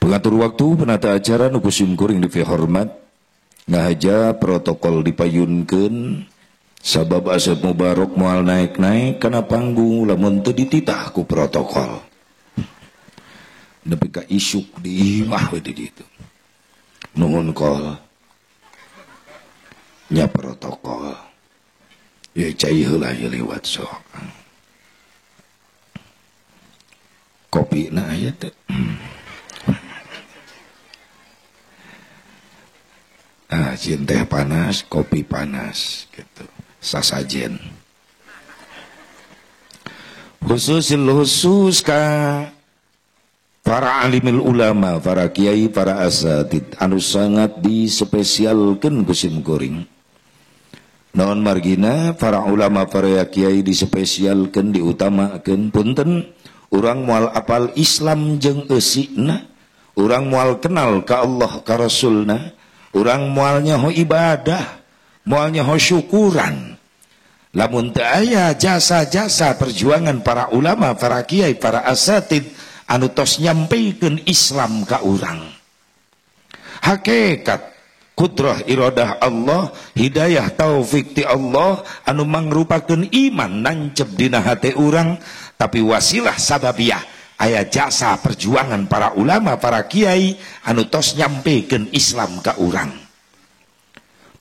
Pengatur waktu penata acara nu kusim kuring dipihormat ngahaja protokol dipayunkeun sabab asep mubarok moal naik-naik kana panggung lamun teu dititah ku protokol. Nepi ka isuk di imah we di ditu. Nuhun kol. Nya protokol. Ya cai heula ye lewat sok. Kopi na aya teh. Jin teh panas, kopi panas gitu. Sasajen. Khusus ka para alimil ulama, para kiai, para asatid anu sangat dispesialkeun ku sim kuring. Naon margina para ulama, para kiai dispesialkeun, diutamakeun. Punten urang moal apal Islam jeung eusina, urang moal kenal ka Allah ka Rasulna, urang moal nyaho ibadah, moal nyaho syukuran. Lamun teu aya jasa-jasa perjuangan para ulama, para kiai, para asatid anu tos nyampikeun Islam ka urang. Hakikat kudrah iradah Allah, hidayah taufik ti Allah anu mangrupakeun iman nancep dina hate urang, tapi wasilah sababiyah aya jasa perjuangan para ulama, para kiai anu tos nyampikeun Islam ka urang.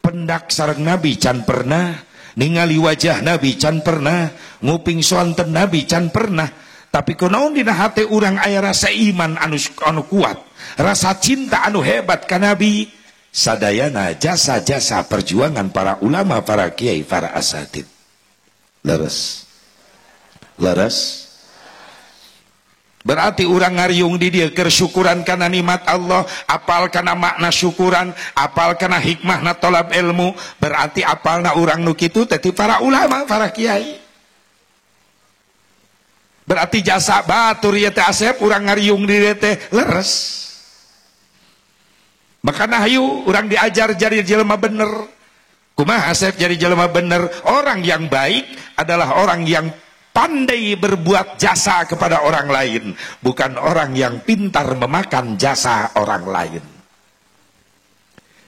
Pendak sareng Nabi can pernah, ningali wajah Nabi can pernah, nguping sonten Nabi can pernah, tapi kunaon dina hate urang aya rasa iman anu kuat, rasa cinta anu hebat ka Nabi. Sadayana jasa-jasa perjuangan para ulama, para kiai, para asatid. Leres. Leres. Berarti urang ngariung di dieu keur syukuran kana nikmat Allah, apal kana makna syukuran, apal kana hikmahna tolab ilmu, berarti apalna urang nu kitu teh ti para ulama, para kiai. Berarti jasa batur ieu teh Asep urang ngariung di dieu teh leres. Makana hayu urang diajar jadi jelema bener. Kumaha Asep jadi jelema bener? Orang yang baik adalah orang yang pandai berbuat jasa kepada orang lain, bukan orang yang pintar memakan jasa orang lain.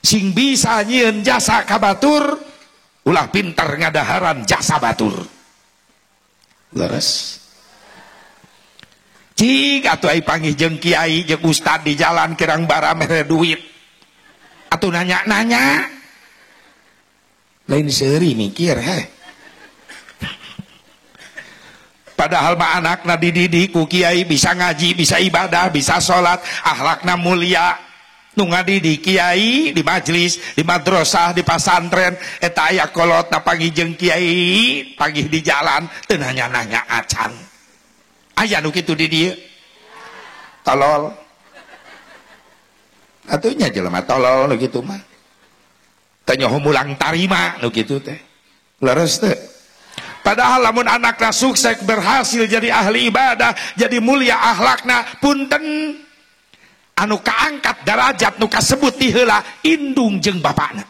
Sing bisa nyieun jasa ka batur ulah pintar ngadaharan jasa batur. Leres. Cik atuh ai panggih jeung kiai jeung ustad di jalan kirang bara mere duit. Atuh nanya-nanya. Lain seuri mikir Padahal mah anakna dididik ku kiai bisa ngaji, bisa ibadah, bisa sholat, akhlakna mulia. Nu ngadidik kiai di majlis, di madrasah, di pasantren, eta aya kolotna panggih jeung kiai, panggih di jalan, teu nanya-nanya acan. Aya nu kitu di dieu. Tolol. Atunya jelema tolol nu kitu mah. Teu nyoho mulang tarima nu kitu teh. Leres teh. Padahal lamun anakna sukses berhasil jadi ahli ibadah, jadi mulia akhlakna, punten anu kaangkat derajat nu kasebut ti heula indung jeung bapakna.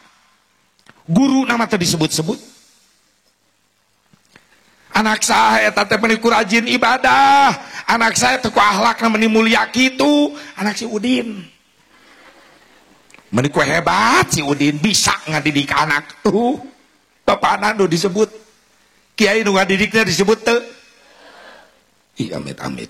Guru nama teh disebut-sebut. Anak saya eta teh meuni rajin ibadah, anak saya teh ku akhlakna meuni mulia kitu, anak si Udin. Meuni ku hebat si Udin bisa ngadidik anak tuh. Bapakna nu disebut, kiai nu ngadidikna disebut teu. Ih amit-amit.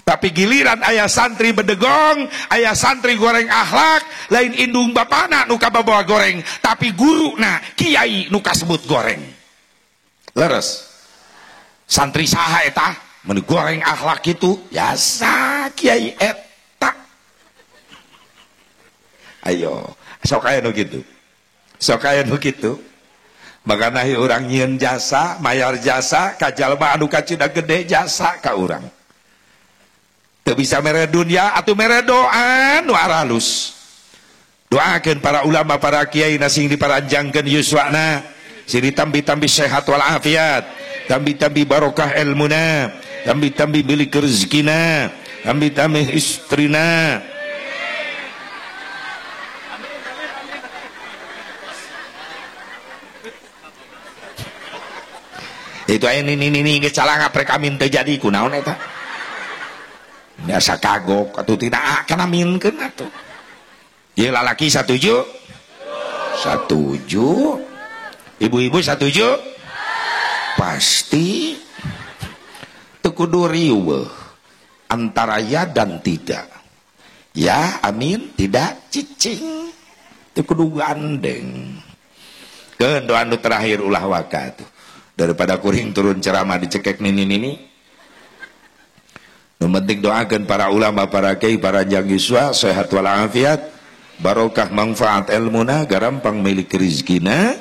Tapi giliran aya santri bedegong, aya santri goreng akhlak, lain indung bapana nu kabawa goreng, tapi guruna kiai nu kasebut goreng. Leres. Santri saha eta? Mun goreng akhlak itu biasa kiai eta. Ayo, sok aya nu kitu. Sok aya nu kitu. Makana urang nyieun jasa, mayar jasa ka jalma anu kacida gede jasa ka urang. Teu bisa mere dunia atuh mere doa nu aralus. Doakeun para ulama, para kiai sing diparanjangkeun yuswana, sing ditambi-tambi sehat wal afiat, tambi-tambi barokah ilmuna, tambi-tambi bilik rezekina, tambi-tambi istrina. Itu aya ini geus calanga prek amin teu jadi kunaon eta. biasa kagok atuh tidak kana minkeun atuh. Ieu lalaki satuju? Satuju. Ibu-ibu satuju? Pasti. Teu kudu riweuh antara ya dan tidak. Ya, amin, tidak, cicing. Teu kudu gandeng. Keun doa anu terakhir ulah waka tuh. Daripada kuring turun ceramah dicekek nini-nini. Nu penting doakeun para ulama, para kiai, para jang yuswa sehat walafiat. Barokah manfaat ilmuna garampang milik rizkina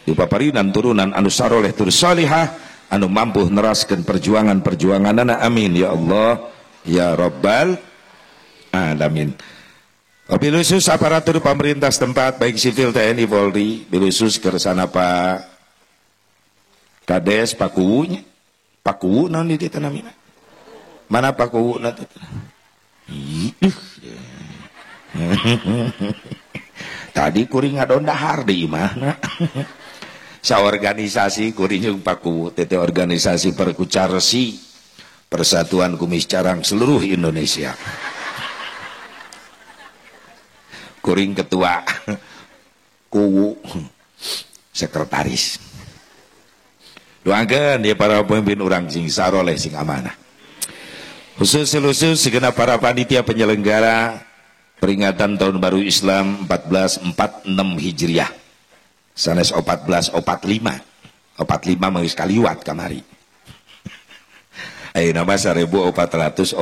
dipaparinan turunan anu saroleh tur salihah anu mampu neraskeun perjuangan-perjuanganna amin ya Allah ya rabbal alamin. Wabil khusus aparatur pemerintah setempat baik sipil TNI Polri bil khusus kersana Pak Kades Pakuwunya Pakuwu naon di dieu namina mana Pakuwuna teh tadi kuring ngadon dahar di imahna saorganisasi kuring jeung Pakuwu teh organisasi perkucarsi Persatuan Kumis Carang seluruh Indonesia kuring ketua Kuwu sekretaris doakeun ya para pemimpin urang sing saroleh sing amanah khusus segenap para panitia penyelenggara peringatan tahun baru Islam 1446 Hijriah sanes 1445 mengis kaliwat kamari ayeuna mah 1446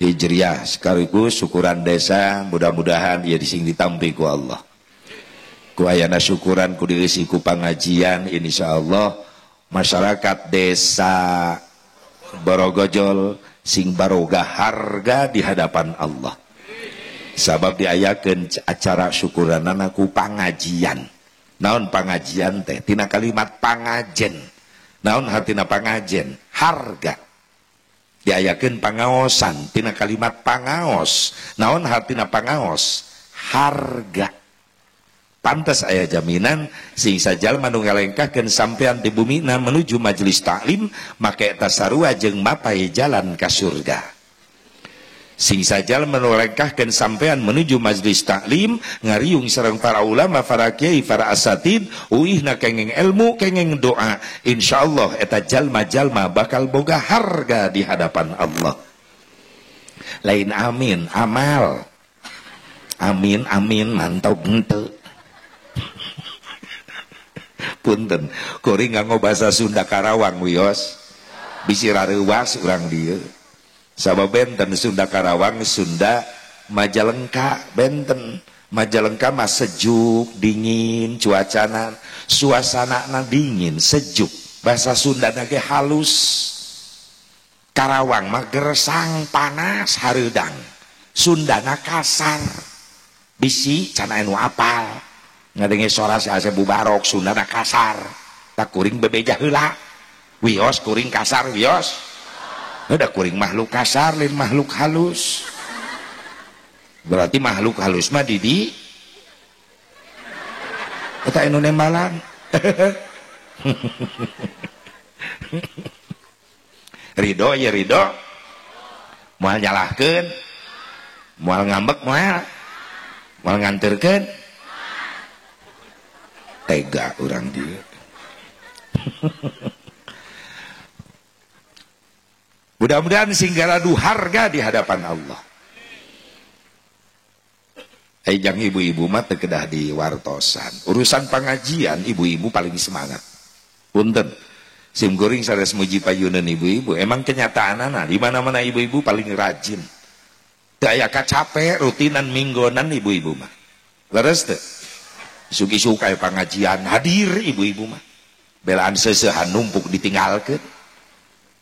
Hijriah sekaligus syukuran desa mudah-mudahan ieu dising ditampi ku Allah ku ayana syukuran ku dieusi ku pangajian insyaallah masyarakat desa Borogojol sing barogah harga di hadapan Allah sabab diayakeun acara syukuranana ku pangajian. Naon pangajian teh? Tina kalimat pangajen. Naon hartina pangajen? Harga. Diayakeun pangaosan tina kalimat pangaos. Naon hartina pangaos? Harga. Pantes aya jaminan sing sajalma nu ngalengkahkeun sampean ti bumina menuju majelis taklim make eta sarua jeung mapai jalan ka surga. Sing sajal menolengkahkan sampean menuju majlis taklim ngariung sareng para ulama, para kiai, para asatid uihna kengeng ilmu, kengeng doa, insyaallah eta jalma-jalma bakal boga harga di hadapan Allah. Lain amin amal, amin amin mantau henteu punten kuring nganggo bahasa Sunda Karawang wios bisi rareuwas urang dieu sabab benten Sunda Karawang Sunda Majalengka benten Majalengka mah sejuk dingin cuacana suasanana dingin sejuk bahasa Sunda ge halus Karawang mah gersang panas hareudang Sundana kasar bisi can anu apal ngadenge sora asa bubarok Sundana kasar tak kuring bebeja heula wios kuring kasar wios ada kuring makhluk kasar lain makhluk halus berarti makhluk halus mah didi eta anu nembalan ridho ya ridho moal nyalahkeun moal ngambek moal nganterkeun tega urang dieu mudah-mudahan singgaradu harga di hadapan Allah. Jang ibu-ibu mah teu kedah diwartosan. Urusan pengajian ibu-ibu paling semangat. Punten. Sim kuring sanes muji payunan ibu-ibu. Emang kenyataanana di mana-mana ibu-ibu paling rajin. Teu aya kacape rutinan minggonan ibu-ibu mah. Leres teu? Suki-suka pengajian hadir ibu-ibu mah. Belaan seusehan numpuk ditinggalkeun.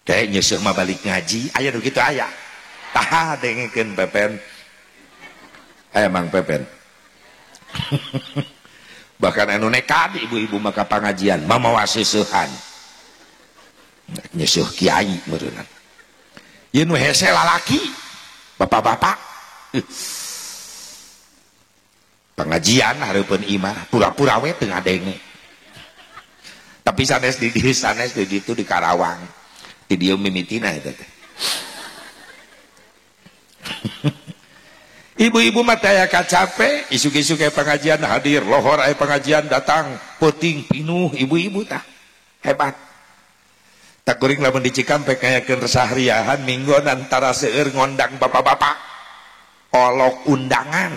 Kayak nyesek mah balik ngaji aya nu kitu aya taha dengekeun pepen emang pepen bahkan anu nekat ibu-ibu maka pengajian mamawa seusehan nyeseuh kiai meureunna ieu nu hese lalaki bapak-bapak pengajian hareupeun imah pura-pura we teu ngadenge tapi sanes di dieu sanes di ditu di Karawang di dia mimitina itu Ibu-ibu mah taya kacape, isu-isu kayak pengajian hadir, lohor aya pengajian datang, puting pinuh ibu-ibu tah. Hebat. Tak kuring lamun di Cikampek kayakeun resahriahan minggon antara seueur ngondang bapak-bapak. Olok undangan.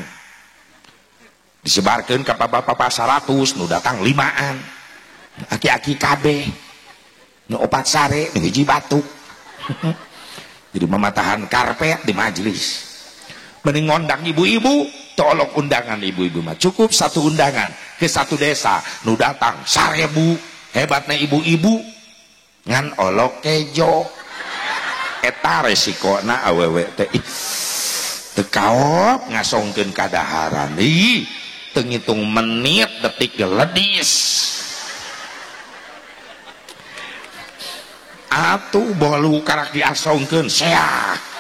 Disebarkeun ka bapak-bapak 100, nu datang 5an. Aki-aki kabeh. Nu 4 sare, nu hiji batuk. Jadi mematahan karpet di majelis. Mending ngondang ibu-ibu, tolong undangan ibu-ibu mah cukup 1 undangan ke 1 desa, nu datang 1000. Hebatnya ibu-ibu ngan olok kejo. Eta resikona awewe teh teu kaop ngasongkeun kadaharan. Ih, teu ngitung menit detik geledis. Atuh bolu karak diasongkeun seak.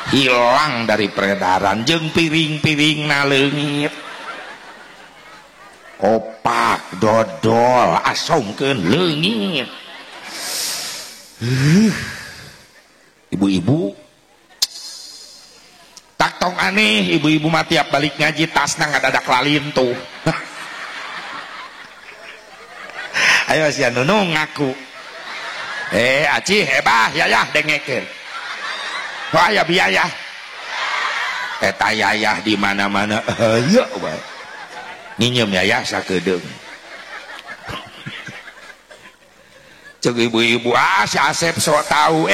Hilang dari peredaran jeung piring-piring na leungit opak dodol asongkeun leungit. Ibu-ibu tak tong aneh, ibu-ibu mah tiap balik ngaji tasna ngadadak lalin tuh. Ayo sia Nunung ngaku, aci hebah yayah dengekeun. Wah ya biaya, eta yayah di mana-mana, ayo bae, nginjem yayah sakedeung. Cek ibu-ibu, si Asep sok tahu,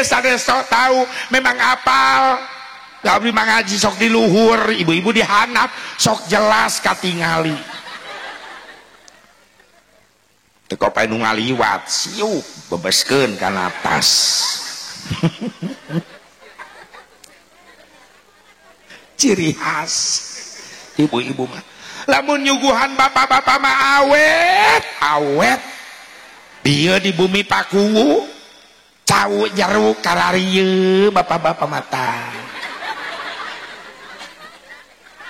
sade sok tahu, memang apal. Tapi mangaji sok di luhur, ibu-ibu dihanap, sok jelas katingali. Teko pae nu ngaliwat, siuk bebeskeun kana atas. Ciri khas ibu-ibu mah lamun nyuguhan bapak-bapak mah awet dia di bumi paku cau jeruk kararieu bapak-bapak mata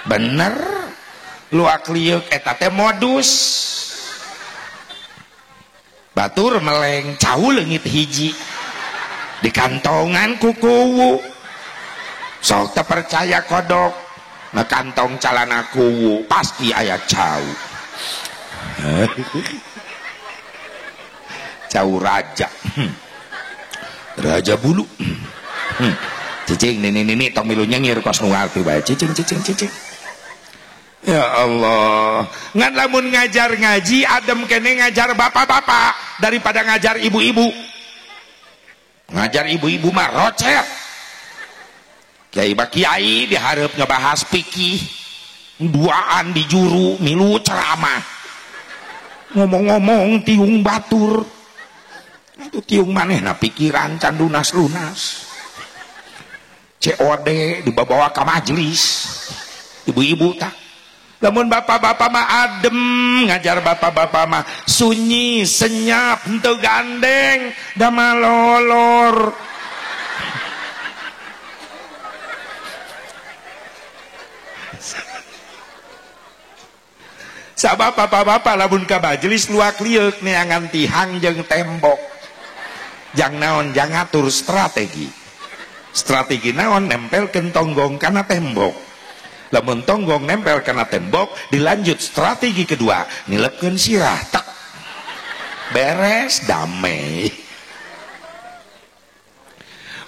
bener luak liuk eta teh modus batur meleng cau leungit hiji di kantongan kuku sok terpercaya kodok na kantong calana kuwu pasti aya cau. Cau raja. Raja bulu. Cicing nini tong milu nyengir kos nu ngarti bae cicing. Ya Allah, ngan lamun ngajar ngaji adem kene ngajar bapak-bapak daripada ngajar ibu-ibu. Ngajar ibu-ibu mah rocet. Kiai diharap ngebahas fikih duaan di juru milu ceramah ngomong-ngomong tiung batur itu tiung manehna pikiran can lunas COD dibawa ke majelis ibu-ibu tak namun bapak-bapak mah adem ngajar bapak-bapak mah sunyi senyap henteu gandeng da malolor. Sabab bapak-bapak lamun ka majelis luak liuk neangan tihang jeung tembok. Jang naon jang ngatur strategi. Strategi naon nempelkeun tonggong kana tembok. Lamun tonggong nempel kana tembok dilanjut strategi kedua nilepkeun sirah tak beres damai.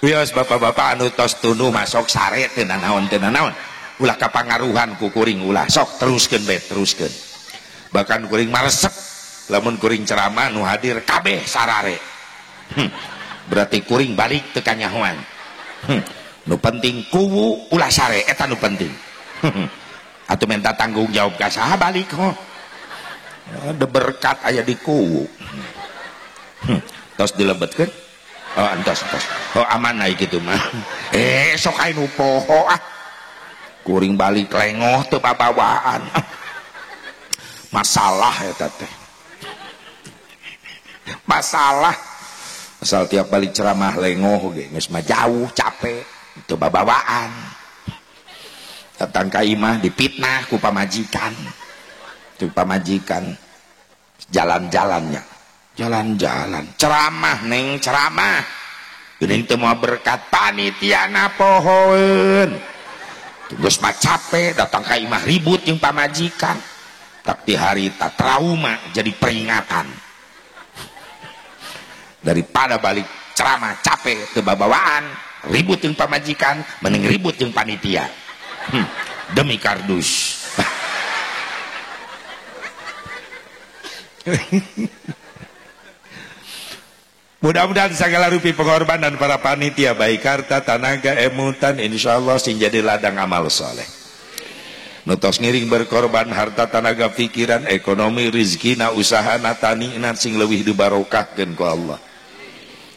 Wios bapak-bapak anu tos tunu masuk sare teu naon ulah kapangaruhan ku kuring ulah sok teruskeun bae teruskeun. Bahkan kuring maresep lamun kuring ceramah nu hadir kabeh sarare. Berarti kuring balik teu kanyahoan. Nu penting kuwu ulah sare eta nu penting. Atuh minta tanggung jawab ka saha balik ho. Ada berkat aya di kuwu. Tos dilebetkeun. Oh entos. Oh aman ai kitu mah. Sok aya nu poho ah. Kuring balik lengoh teu babawaan. Masalah eta teh. Masalah asal tiap balik ceramah lengoh ge geus mah jauh capek teu babawaan. Datang ka imah dipitnah ku pamajikan. Tu pamajikan jalan-jalannya. Jalan-jalan ceramah neng ceramah. Geuning teu moal berkat panitiana pohoeun. geus mah capek datang ka imah ribut jeung pamajikan tak di hari tak trauma jadi peringatan daripada balik ceramah capek teu babawaan ribut jeung pamajikan mending ribut jeung panitia demi kardus. Mudah-mudahan segala rupi pengorbanan para panitia baik harta, tenaga, emutan insyaallah sing jadi ladang amal soleh. Nutos ngiring berkorban harta, tenaga, pikiran, ekonomi, rizkina, usahana, tanina sing leuwih dibarokahkeun ku Allah.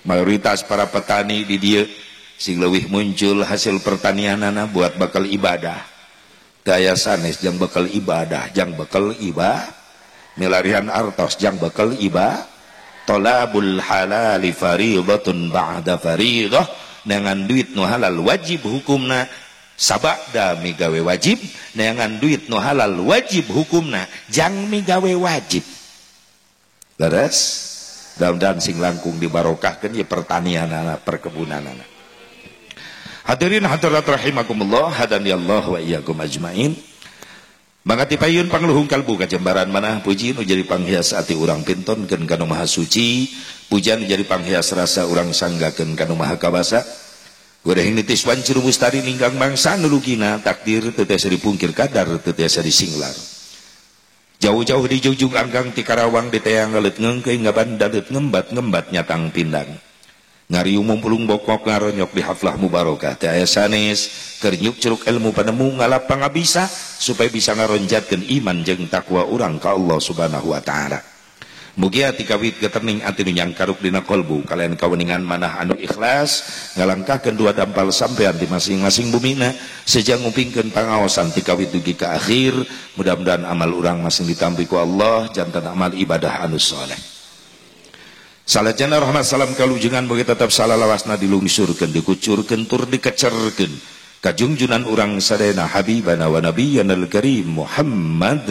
Mayoritas para petani di dieu sing leuwih muncul hasil pertanianana buat bakal ibadah. Daya sanes jang bakal ibadah, jang bakal ibadah. Milarian artos jang bakal ibadah. Tolabul halali faridatun ba'da faridah, dengan duit nu halal wajib hukumna sabada migawe wajib, dengan duit nu halal wajib hukumna jang migawe wajib. Leres mudah-mudahan sing langkung dibarokahkeun ye pertanianana perkebunanana. Hadirin hadirat rahimakumullah, hadani Allah wa iyyakum ajmain. Mangati payun pangluhung kalbu kajembaran mana puji nu jadi panghias ati urang pintonkeun kana maha suci, pujian jadi panghias rasa urang sanggakeun kana maha kabasa. Goreng nitis wancur mustari ninggang mangsa nulugina takdir teu tiasa dipungkir kadar teu tiasa disinglar. Jauh-jauh di jujung anggang ti Karawang di teang ngaleut ngeungkeun ngaban dadeut ngembat-ngembat nyatang pindang. Ngariung mumpulung bokok ngaronyok di haflah mubarakah teh aya sanes keur nyuk curug ilmu panemu ngalap pangabisa supaya bisa ngaronjatkeun iman jeung takwa urang ka Allah Subhanahu wa taala. Mugi ati kawit geterning ati nu nyangkaruk dina kolbu kalian kaweningan manah anu ikhlas ngalangkahkeun dua dampal sampean di masing-masing bumina sejang ngupingkeun pangaosan ti kawit dugi ka akhir. Mudah-mudahan amal urang masing ditampi ku Allah janten amal ibadah anu saleh. Salajana rahmat salam kalujengan bagi tetap salalawasna dilungsurkeun dikucurkeun tur dikecerkeun ka junjunan urang sadayana habibana wa nabiyyanal karim Muhammad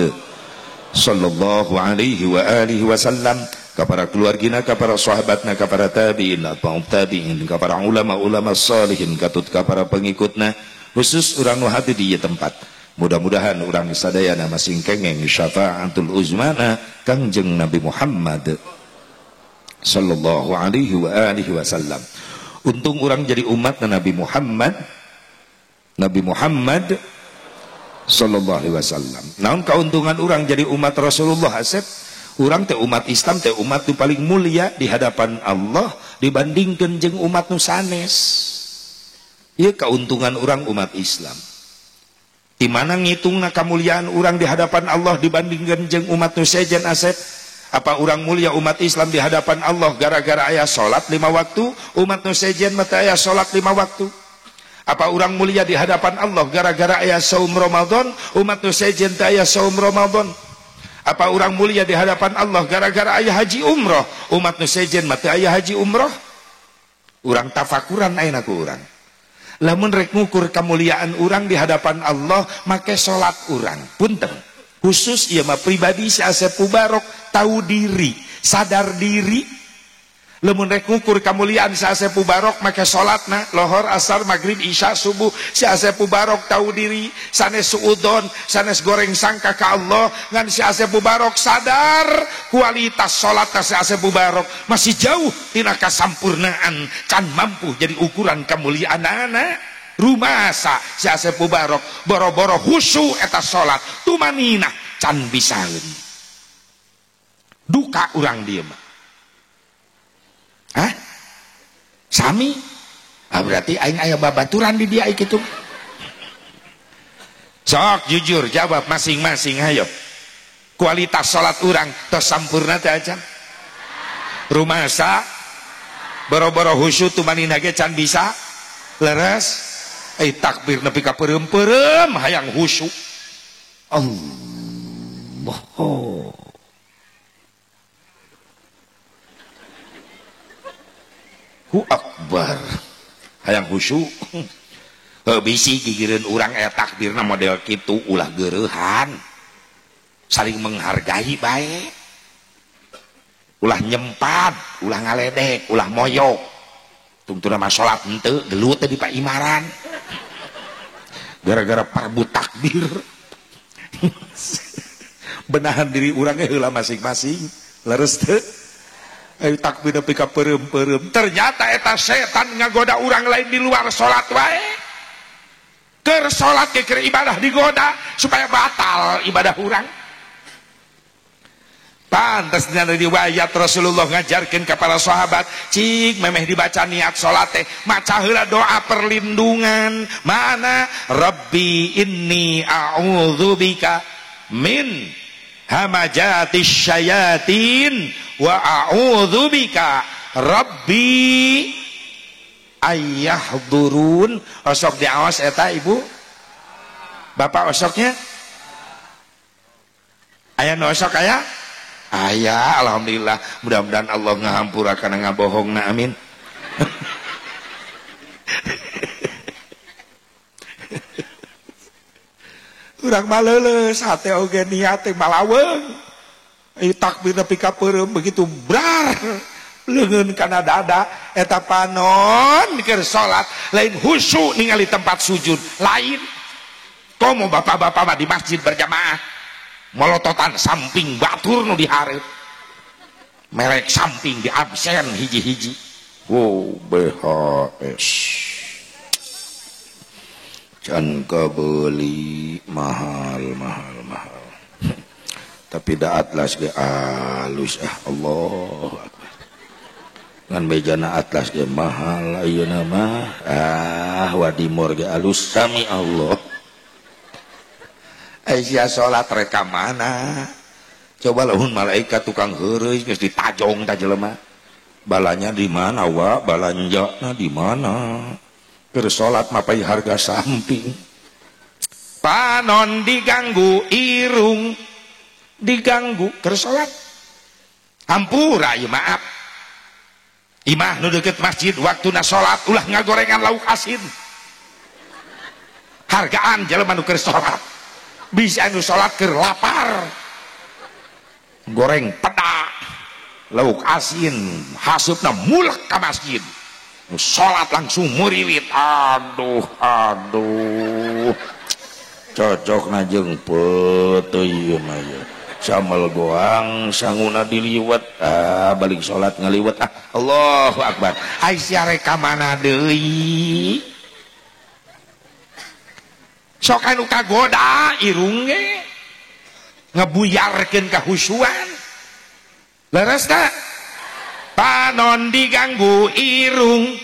sallallahu alaihi wa alihi wasallam, ka para keluargina, ka para sahabatna, ka para tabi'in, atba'ut tabi'in, ka para ulama-ulama salihin, katut ka para pengikutna, khusus urang nu hati di tempat. Mudah-mudahan urang sadayana masing kengeng syafaatul uzmana Kangjeng Nabi Muhammad sallallahu alaihi wa alihi wasallam. Untung orang jadi umat Nabi Muhammad sallallahu alaihi wasallam. Naon keuntungan orang jadi umat Rasulullah asep? Orang teh umat Islam teh umat nu paling mulia di hadapan Allah dibandingkeun jeung umat nu sanes. Ieu keuntungan orang umat Islam. Di mana ngitungna kemuliaan orang di hadapan Allah dibandingkeun jeung umat nu sejen asep? Apa orang mulia umat Islam di hadapan Allah gara-gara aya salat 5 waktu, umat nu sejen mah teu aya salat 5 waktu? Apa orang mulia di hadapan Allah gara-gara aya saum Ramadan, umat nu sejen teu aya saum Ramadan? Apa orang mulia di hadapan Allah gara-gara aya haji umroh, umat nu sejen mah teu aya haji umroh? Urang tafakuran ayeuna ku urang. Lamun rek ngukur kemuliaan urang di hadapan Allah make salat urang. Punten. Khusus ieu mah pribadi si Asep Mubarok tahu diri, sadar diri. Lamun rek ngukur kemuliaan si Asep Mubarok make salatna lohor, asar, maghrib, isya, subuh, si Asep Mubarok tahu diri, sanes suudon, sanes goreng sangka ka Allah, ngan si Asep Mubarok sadar kualitas salatna si Asep Mubarok masih jauh tina kasampurnaan, can mampu jadi ukuran kemuliaanna. Rumasa si Asep Mubarok boro-boro khusyuk eta salat tumanina can bisaeun. Duka urang dieu mah. Hah? Sami? Berarti aing aya babaturan di dia kitu. Sok jujur jawab masing-masing hayo. Kualitas salat urang tos sampurna teh acan? Rumasa boro-boro khusyuk tumanina ge can bisa leres. Takbir nepi ka peureum-peureum hayang khusyuk. Allah. Akbar. Hayang khusyuk. Bisi gigireun urang aya takbirna model kitu ulah geureuhan. Saling menghargai bae. Ulah nyempad, ulah ngaledek, ulah moyok. Tungtuna mah salat henteu gelut teh di paimaran. gara-gara parbu takbir benahan diri urangnya heula masing-masing leres teu ayo takbir nepi ka peureum-peureum ternyata eta setan ngagoda urang lain di luar salat wae keur salat ge keur ibadah digoda supaya batal ibadah urang. Pantas dina riwayat Rasulullah ngajarkeun ka para sahabat cik memeh dibaca niat salat teh maca heula doa perlindungan mana Rabbi inni a'udzubika min hamajatis syayatin wa a'udzubika Rabbi ayyahdurun. Osok diawas eta ibu bapak osoknya aya nu osok aya aya alhamdulillah mudah-mudahan Allah ngahampura kana ngabohongna amin. Urang mah leuleus hate oge niat teh malaweung ieu takbir nepi ka peureum begitu brar leungeun kana dada eta panon keur salat lain khusyuk ningali tempat sujud lain komo bapak-bapak mah di masjid berjamaah molototan samping batur nu dihareup merek samping di absen hiji-hiji wow BHS can kabeli mahal tapi da atlas ge alus Allah ngan bejana atlas ge mahal ayeuna mah wadimor ge alus sami Allah. Aisyah sholat reka mana coba lahun malaikat tukang heureus geus ditajong ta jelema balanya di mana wa balanjana di mana keur salat mah pai harga samping panon diganggu irung diganggu keur salat hampura ieu maaf imah nu deukeut masjid waktuna salat ulah ngagorengan lauk asin hargaan jelema nu keur salat bisa anu salat keur lapar goreng peda lauk asin hasupna mulek ka masjid salat langsung muriwit aduh cocokna jeung peuteuy ieu mah samel goang sanguna diliwet balik salat ngaliwet Allahu akbar. Aisyah rek ka mana deui sok anu kagoda irung ge ngebuyarkeun kahusyuan leres tak panon diganggu irung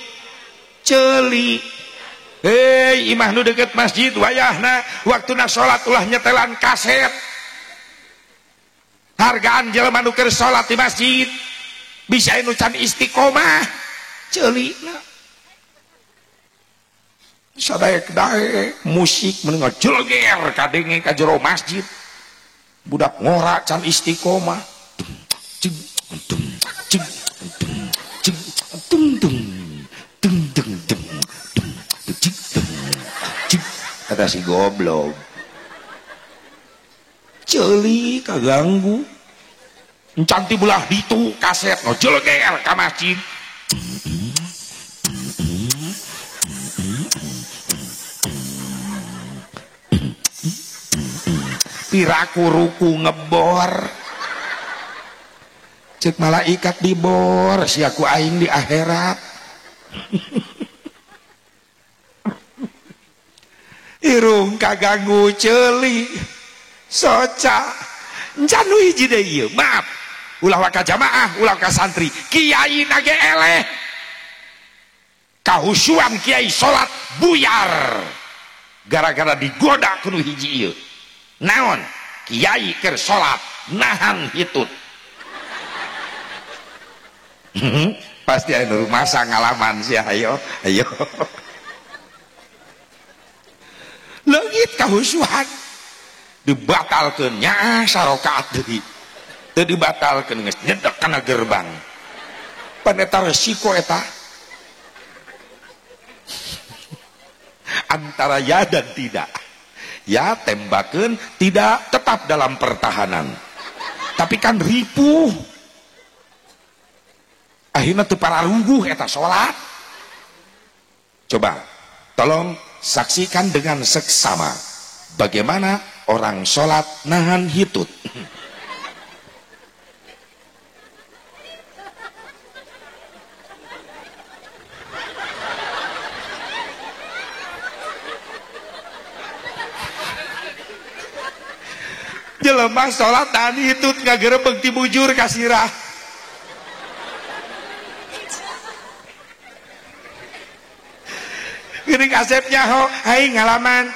ceuli hei imah nu deket masjid wayahna waktuna salat ulah nyetelan kaset hargaan jelema nu keur salat di masjid bisa anu can istiqomah ceulina sadaek-daek musik menengah jelger kadenge ka jero masjid budak ngora can istiqomah kata si goblok ceuli kaganggu encan ti belah ditu kaset no jelger ka masjid piraku ruku ngebor cek malaikat dibor si aku aing di akhirat irung kaganggu ceuli soca encan hiji deui ieu maaf ulah ka jamaah ulah ka santri kiai nage eleh kahusyuan kiai salat buyar gara-gara digoda kudu hiji ieu naon kiai keur salat nahan hitut pasti anu rumasa ngalaman sih ayo leungit kahusyuan dibatalkeun nya sarokaat deui teu dibatalkeun geus nyedek kana gerbang pan eta resiko eta antara ya dan tidak ya tembakeun tidak tetap dalam pertahanan tapi kan ripuh akhirnya teu pararungguh eta salat coba tolong saksikan dengan seksama bagaimana orang sholat nahan hitut. Jelema sholat nahan hitut ngagerebeg ti bujur kasirah. Geuning Asep nyaho, hai ngalaman.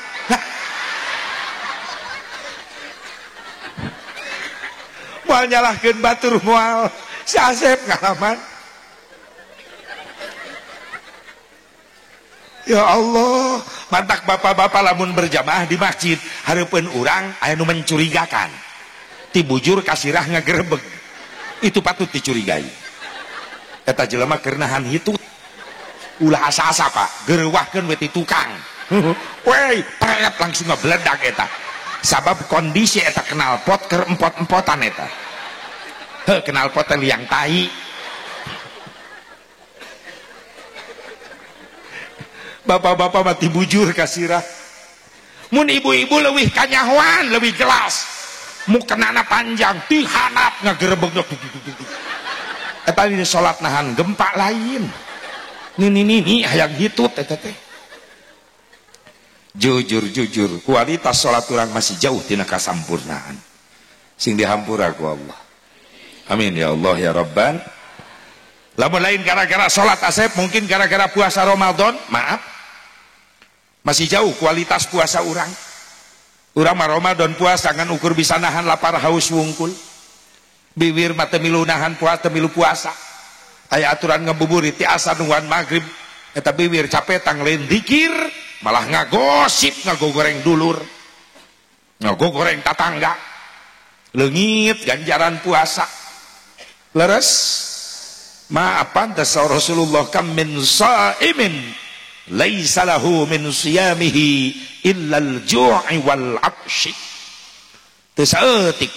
Moal nyalahkeun batur moal si Asep ngalaman. Ya Allah, mantak bapak-bapak lamun berjamaah di masjid, hareupeun urang aya nu mencurigakan. Ti bujur kasirah ngagerebeg. Itu patut dicurigai. Eta jelema keur nahan hitut. Ulah asa-asa Pak, gerewahkeun we ti tukang. Wey, pret langsung ngebledak eta. Sabab kondisi eta knalpot keur empot-empotan eta. Heuh, knalpot teh liang tai. Bapak-bapak mati bujur kasirah. Mun ibu-ibu leuwih kanyahoan, leuwih jelas. Mukenana panjang, tihanap ngagerebeg. Eta di salat nahan gempa lain. Nini hayang hitut eta teh. Jujur kualitas salat urang masih jauh tina kasampurnaan. Sing dihampura ku Allah. Amin ya Allah ya Rabban. Lamun lain gara-gara salat Asep, mungkin gara-gara puasa Ramadan, maaf. Masih jauh kualitas puasa urang. Urang mah Ramadan puasa ngan ukur bisa nahan lapar haus wungkul. Bibir mah teu milu nahan puasa, teu milu puasa. Aya aturan ngabuburit ti asa nungguan maghrib eta bibir capetang lain dikir malah ngagosip ngagogoreng dulur ngagogoreng tatangga leungit ganjaran puasa leres maafan tas Rasulullah kam min shaimin laisa lahu min siyamihi illa al-ju'i wal 'atshi teu saeutik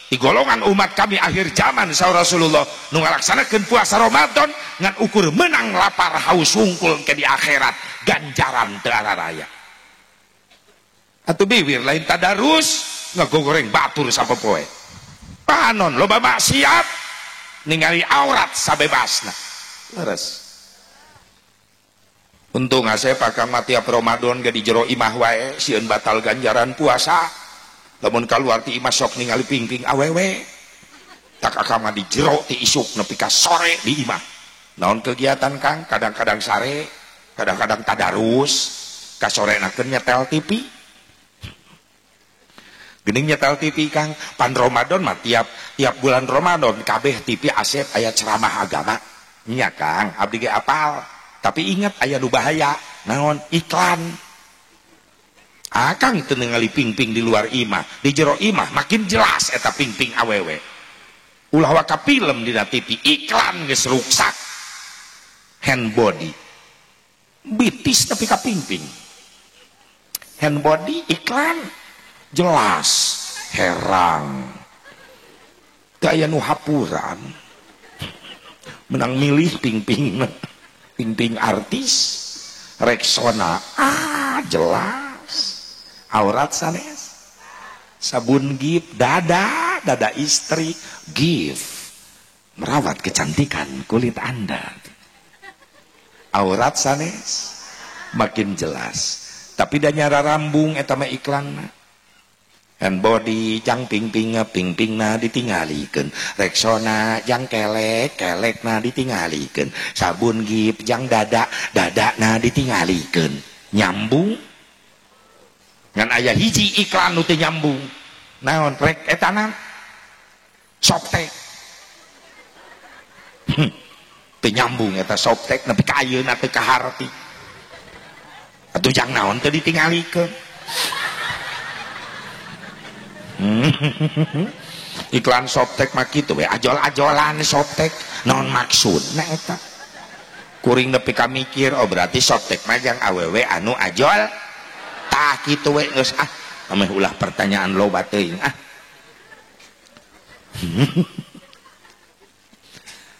di golongan umat kami akhir zaman saur Rasulullah nu ngalaksanakeun puasa Ramadan ngan ukur menang lapar haus wungkul ke di akhirat ganjaran teu araraya. Atuh bibir lain tadarus ngagogoreng batur sapopoe. Panon loba maksiat ningali aurat sabebasna. Leres. Untung ase pakang tiap Ramadan ge di jero imah wae sieun batal ganjaran puasa. Lamun kaluar ti imah sok ningali pingping awewe tak akang mah di jero ti isuk nepi ka sore di imah. Naon kegiatan Kang? Kadang-kadang sare, kadang-kadang tadarus, ka sorenakeun nyetel TV. Geuning nyetel TV Kang, pan Ramadan mah tiap bulan Ramadan kabeh TV Asep aya ceramah agama. Nya Kang, abdi ge apal. Tapi ingat aya nu bahaya, naon? Iklan. Akang teu ningali pingping di luar imah, di jero imah makin jelas eta pingping awewe. Ulah waka film dina TV iklan geus ruksak. Hand body. Bitis tapi ka pingping. Hand body iklan jelas, herang. Teu aya nu hapuran. Menang milih pingping artis. Rexona jelas. Aurat sanes sabun gift dada istri gift merawat kecantikan kulit Anda. Aurat sanes makin jelas tapi da nyara rambung eta mah iklanna. Hand body jang pingpingna ditingalikeun, Rexona jang kelekna ditingalikeun, sabun gift jang dadana ditingalikeun. Nyambung ngan aya hiji iklan nu teu nyambung. Naon rek eta na? Softtek. Teu nyambung eta softtek nepi ka ayeuna teu kaharti. Atuh jang naon teu ditingalikeun. Iklan softtek mah kitu we, ajol-ajolan softtek. Naon maksudna eta? Kuring nepi ka mikir, oh berarti softtek mah jang awewe anu ajol. Tah kitu we geus ameh ulah pertanyaan loba teuing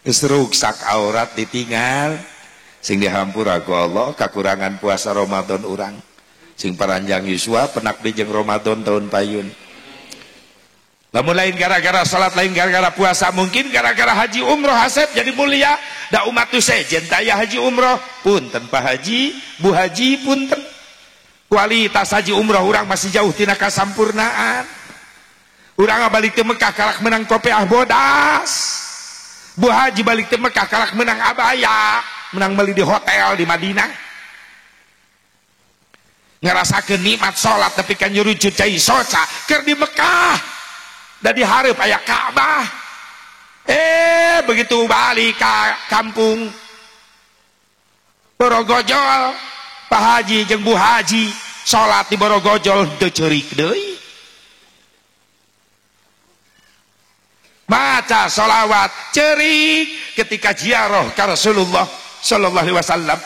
geus ruksak aurat ditinggal sing dihampura ku Allah kakurangan puasa Ramadan urang sing paranjang yuswa penak di jeung Ramadan tahun payun. Lamun lain gara-gara salat, lain gara-gara puasa, mungkin gara-gara haji umroh hasep jadi mulia. Da umat tu sejen taya haji umroh punten Pak Haji, Bu Haji punten. Kualitas haji umroh urang masih jauh tina kasampurnaan. Urang balik ke Mekah kalak menang kopiah bodas. Bu Haji balik ke Mekah kalak menang abaya, menang beli di hotel di Madinah. Ngerasakeun nikmat salat tapi kan nyurucut cai soca keur di Mekah. Da dihareup aya Ka'bah. Begitu balik ke kampung Borogojol, Pak Haji jeung Bu Haji salat di Borogojol teu ceurik deui. Baca sholawat cerik ketika ziarah ke Rasulullah sallallahu alaihi wasallam.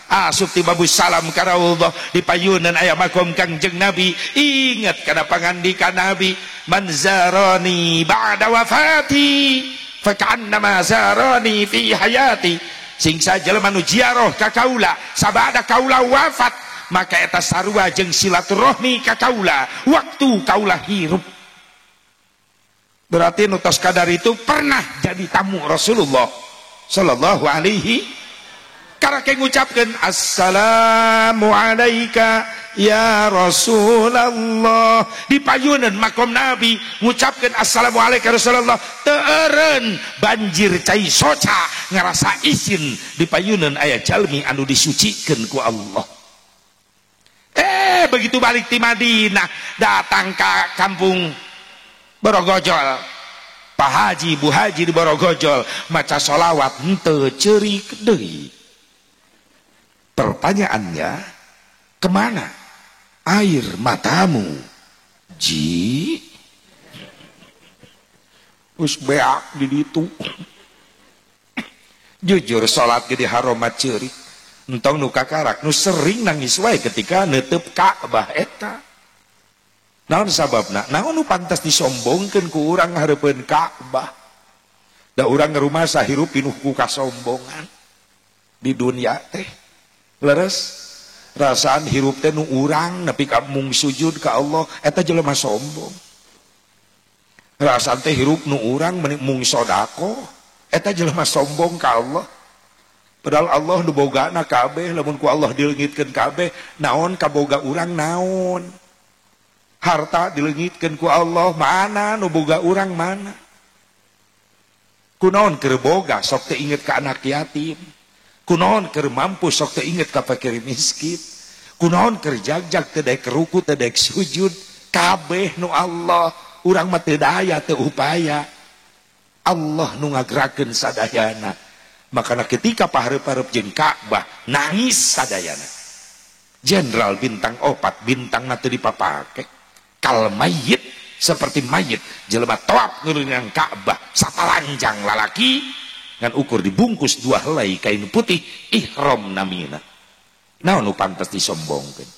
Asup ti babu salam ka raudhah di payunan aya makom Kangjeng Nabi. Ingat kana pangandikan Nabi, man zarani ba'da wafati faka'annama zarani fi hayati. Sing sajelema nu ziarah ka kaula sabada kaula wafat, maka eta sarua jeung silaturahmi ka kaula waktu kaula hirup. Berarti nutos kadar itu pernah jadi tamu Rasulullah sallallahu alaihi. Karena kayak ngucapkan assalamu alaika ya Rasulullah di payunan makom Nabi, ngucapkan assalamu alaika Rasulullah teureun banjir cai soca ngerasa isin di payunan aya jalmi anu disucikeun ku Allah. Begitu balik di Madinah datang ke kampung Borogojol, Pak Haji Bu Haji di Borogojol maca sholawat henteu ceurik deui. Pertanyaannya, kemana air matamu? Ji us beak di ditu. Jujur salat gede haromat ceurik entong nu kakarak nu sering nangis wae ketika neuteup Ka'bah eta. Naon sababna? Naon nu pantas disombongkeun ku urang hareupeun Ka'bah? Da urang ngarumah sahirup pinuh ku kasombongan di dunia teh. Leres rasaan hirup teh nu urang nepi ka mung sujud ka Allah eta jelema sombong. Rasaan teh hirup nu urang mung sodako eta jelema sombong ka Allah. Padahal Allah nu bogana kabeh, lamun ku Allah dileungitkeun kabeh, naon kaboga urang naon? Harta dileungitkeun ku Allah, mana nu boga urang mana? Kunaon keur boga sok teu inget ka anak yatim. Kunaon keur mampu sok teu inget ka fakir miskin. Kunaon keur jagjag teu daek ruku teu daek sujud, kabeh nu Allah, urang mah teu daya teu upaya. Allah nu ngagerakkeun sadayana. Makana ketika pahareup-hareup jeung Ka'bah nangis sadayana. Jenderal bintang 4 bintangna teu dipapake. Kal mayit seperti mayit jelema toap ngeureunang Ka'bah satalanjang lalaki ngan ukur dibungkus 2 helai kain putih ihram namina. Naon nu pantes disombongkeun?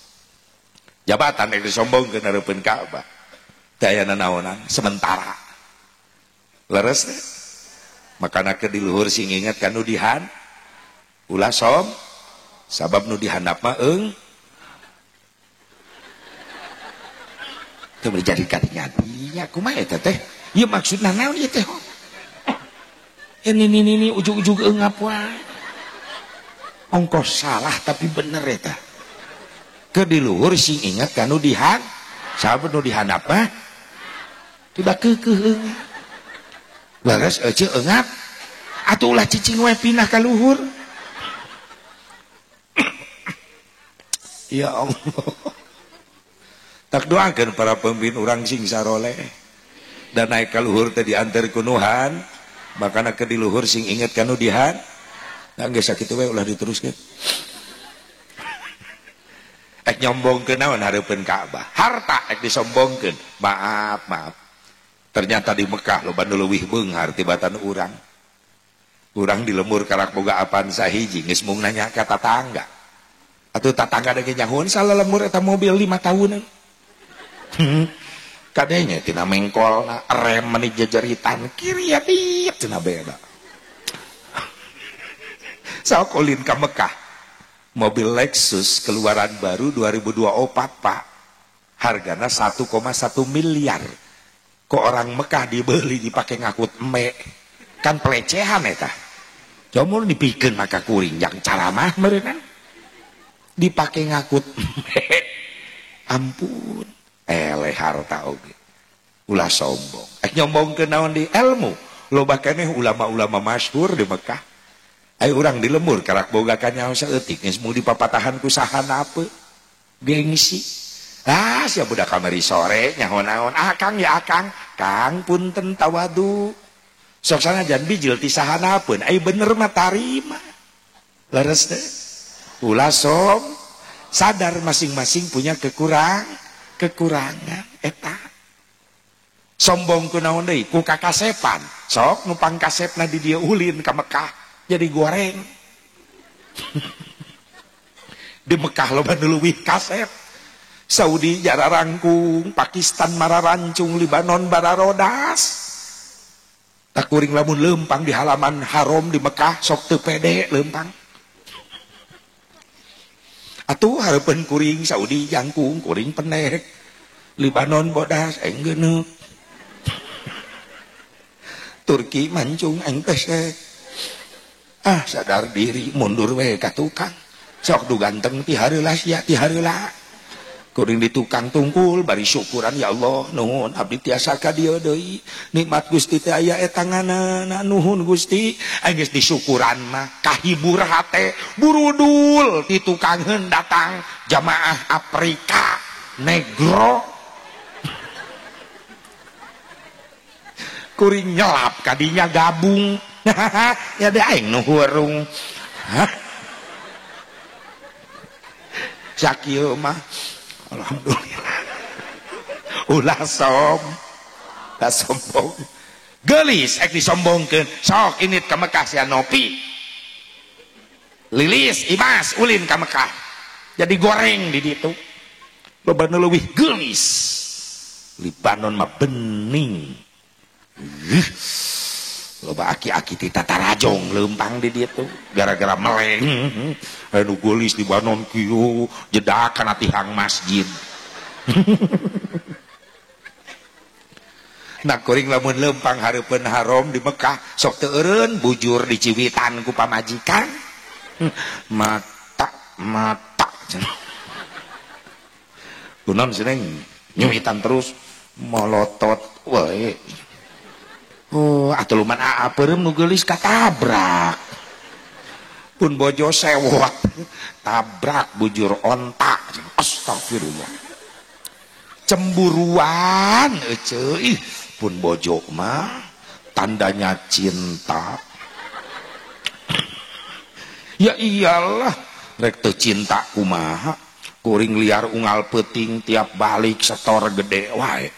Jabatan yang disombongkeun hareupeun Ka'bah. Teu aya naonan sementara. Leres teh. Makana ke di luhur sing inget kan nu dihan. Ulah som sabab nu dihandap mah teu jadi kadinya dinya kumaha eta teh? Ieu maksudna naon ieu teh? Ini ujug-ujug eungap wae. Ongkos salah tapi bener eta. Ke di luhur sing inget kan nu dihan. Sabab nu dihandap mah tiba keukeuh. Leres ece eungap. Atuh ulah cicing wae pindah ka luhur. Ya Allah. Tak doakeun para pemimpin urang sing saroleh dan naik ka luhur teh diantar ku Nuhan, makana ke di luhur sing inget kanu dihan. Da geus sakitu we ulah diteruskeun. Ek nyombongkeun naon hareupeun Ka'bah. Harta ek disombongkeun. Maaf. Ternyata di Mekah loba nu leuwih beunghar tibatan urang. Urang di lembur karak boga apaan sahiji geus mung nanya ka tatangga. Atuh tatangga dege nyahoon salalembur eta mobil 5 tahunan. Kadenya tina mengkol rem meni jejeritan kiri ya tiep tina beda. Sok ulin ka Mekah Mobil Lexus keluaran baru 2024 Pak, hargana 1,1 miliar. Kok orang Mekah dibeli dipakai ngakut emek, kan pelecehan eta. Jomul dipikeun maka kuring yang caramah meureun dipakai ngakut emek. Ampun, eleh harta oge. Ulah sombong. Nyombongkeun naon di ilmu. Loba keneh ulama-ulama masyhur di Mekah. Ai urang di lembur karak boga kanyaho saeutik geus mu dipapatahan ku sahana apa? Gengsi. Ah, sia budak kamari sore nyaho naon. Ah, Kang ya Kang. Kang punten tawadu. Sok sanajan bijil ti sahanapeun ai bener mah tarima. Leres teh. Ulah sadar masing-masing punya kekurangan eta. Sombong ku naon deui? Ku kakasepan. Sok numpang kasepna di dieu ulin ka Mekah jadi goreng. Di Mekah loba nu leuwih kasep. Saudi jararangkung, Pakistan mararancung, Libanon bararodas. Tak kuring lamun leumpang di halaman haram di Mekah sok teu pede leumpang. Atuh hareupeun kuring Saudi jangkung, kuring pendek. Libanon bodas aing geuneuk. Turki mancung aing pesek. Ah, sadar diri mundur we ka tukang. Sok du ganteng ti hareula sia ti hareula. Kuring di tukang tungkul bari syukuran ya Allah nuhun abdi tiasa ka dieu deui. Nikmat Gusti teh aya eta nganana nuhun Gusti. Aing geus disyukuran mah kahibur hate burudul ti tukangeun datang jamaah Afrika negro. Kuring nyelap kadinya gabung. Ya deh aing nu hurung. Sakieu mah alhamdulillah. Ulah sombong. Geulis ek disombongkeun. Sok init ka Mekah sia Nopi. Lilis Imas ulin ka Mekah. Jadi goreng di ditu. Loba nu leuwih geulis. Libanon mah bening. Loba aki-aki ti tatarajong leumpang di ditu gara-gara meleng. Anu geulis di Libanon kieu jedak kana tihang masjid. Nah kuring lamun leumpang hareupeun haram di Mekah sok teu eureun bujur diciwitan ku pamajikan. Mata kunaon cenah nyuwitan terus molotot wae. Oh, atuh luman peureum nu geulis katabrak. Pun bojo sewot tabrak bujur ontak. Astagfirullah. Cemburuan euy. Pun bojo mah tandanya cinta. Ya iyalah rek teu cinta kumaha. Kuring liar unggal peuting tiap balik setor gede wae.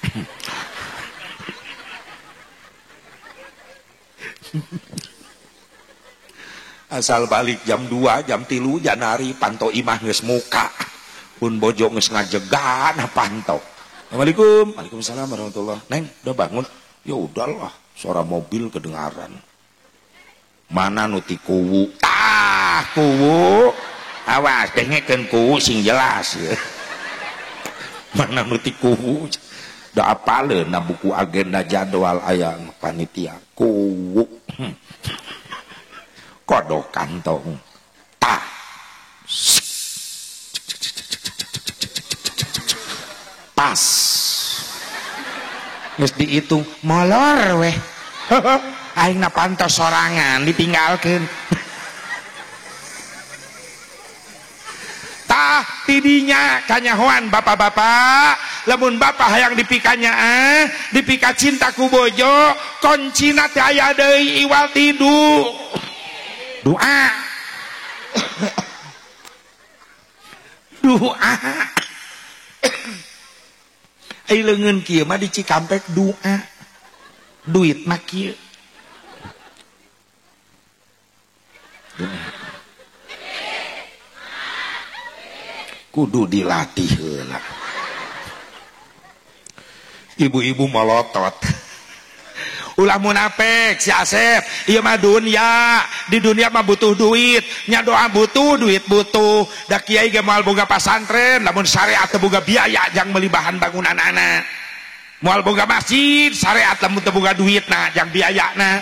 Asal balik jam 2, jam 3 janari panto imah geus muka. Pun bojo geus ngajegan panto. Assalamualaikum. Waalaikumsalam warahmatullah. Neng, udah bangun? Ya udahlah, suara mobil kedengaran. Mana nu ti kuwu? Kuwu. Awas dengekeun kuwu sing jelas ya. Mana nu ti kuwu? Da apaleun na buku agenda jadwal aya panitia. Kuwu. Kodok kantong tah pas geus dihitung molor weh. Aing na pantos sorangan ditinggalkeun. Tah tidinya kanyahoan bapak-bapak lamun bapak hayang dipikanya dipika cinta ku bojo koncina teh aya deui iwal tidu doa. Ai leungeun kieu mah di Cikampek doa. Duit mah kieu. Kudu dilatih heula. Ibu-ibu melotot. Ulah munafik si Asep, ieu mah dunya, di dunia mah butuh duit, nya doa butuh, duit butuh. Da kiai ge moal boga pasantren, lamun syariat teu boga biaya jang meuli bahan bangunan anak. Moal boga masjid, syariat lamun teu boga duitna jang biayana.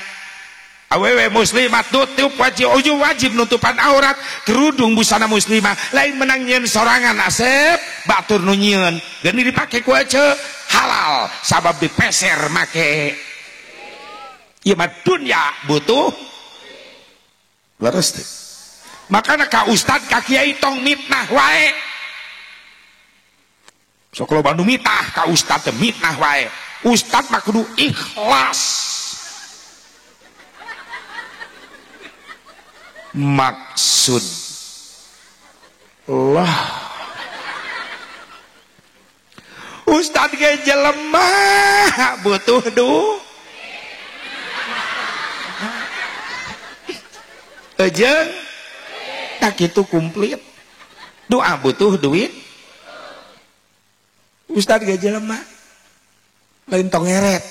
Awewe muslimat tutup wajib nutupan aurat, kerudung busana muslimah, lain menang nyeun sorangan Asep, batur nu nyieun, geuni dipake ku ece halal, sabab dipeser make. Ieu mah dunya butuh leres teh. Makana ka ustad ka kiai tong mitnah wae. Sok loba nu mitah ka ustad teh mitnah wae. Ustad mah kudu ikhlas. Maksud Allah Ustad ge jelema butuh jeung tak itu komplit doa butuh duit. Ustad ge jelema lain tong ngeret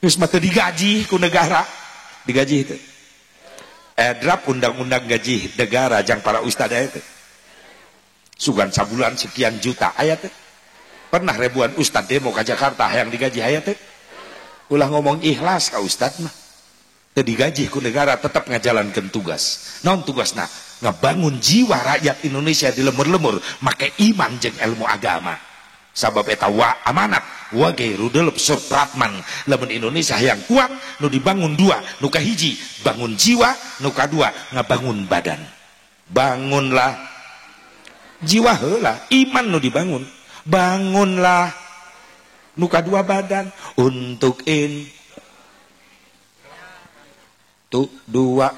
geus mah teu digaji ku negara, digaji itu draft undang-undang gaji negara jang para ustad itu sugan sabulan sekian juta ayat pernah ribuan ustad demo ke Jakarta yang digaji ayat ulah ngomong ikhlas ka ustad mah teu digaji ku negara tetap ngajalankeun tugas. Naon tugasna? Ngabangun jiwa rakyat Indonesia di lemur-lemur make iman jeung ilmu agama. Sabab eta wa amanat wa gairu delep supratman. Lamun Indonesia yang kuat nu dibangun dua, nu kahiji bangun jiwa, nu kadua ngabangun badan. Bangunlah jiwa heula, iman nu dibangun. Bangunlah nu kadua badan untuk tuh dua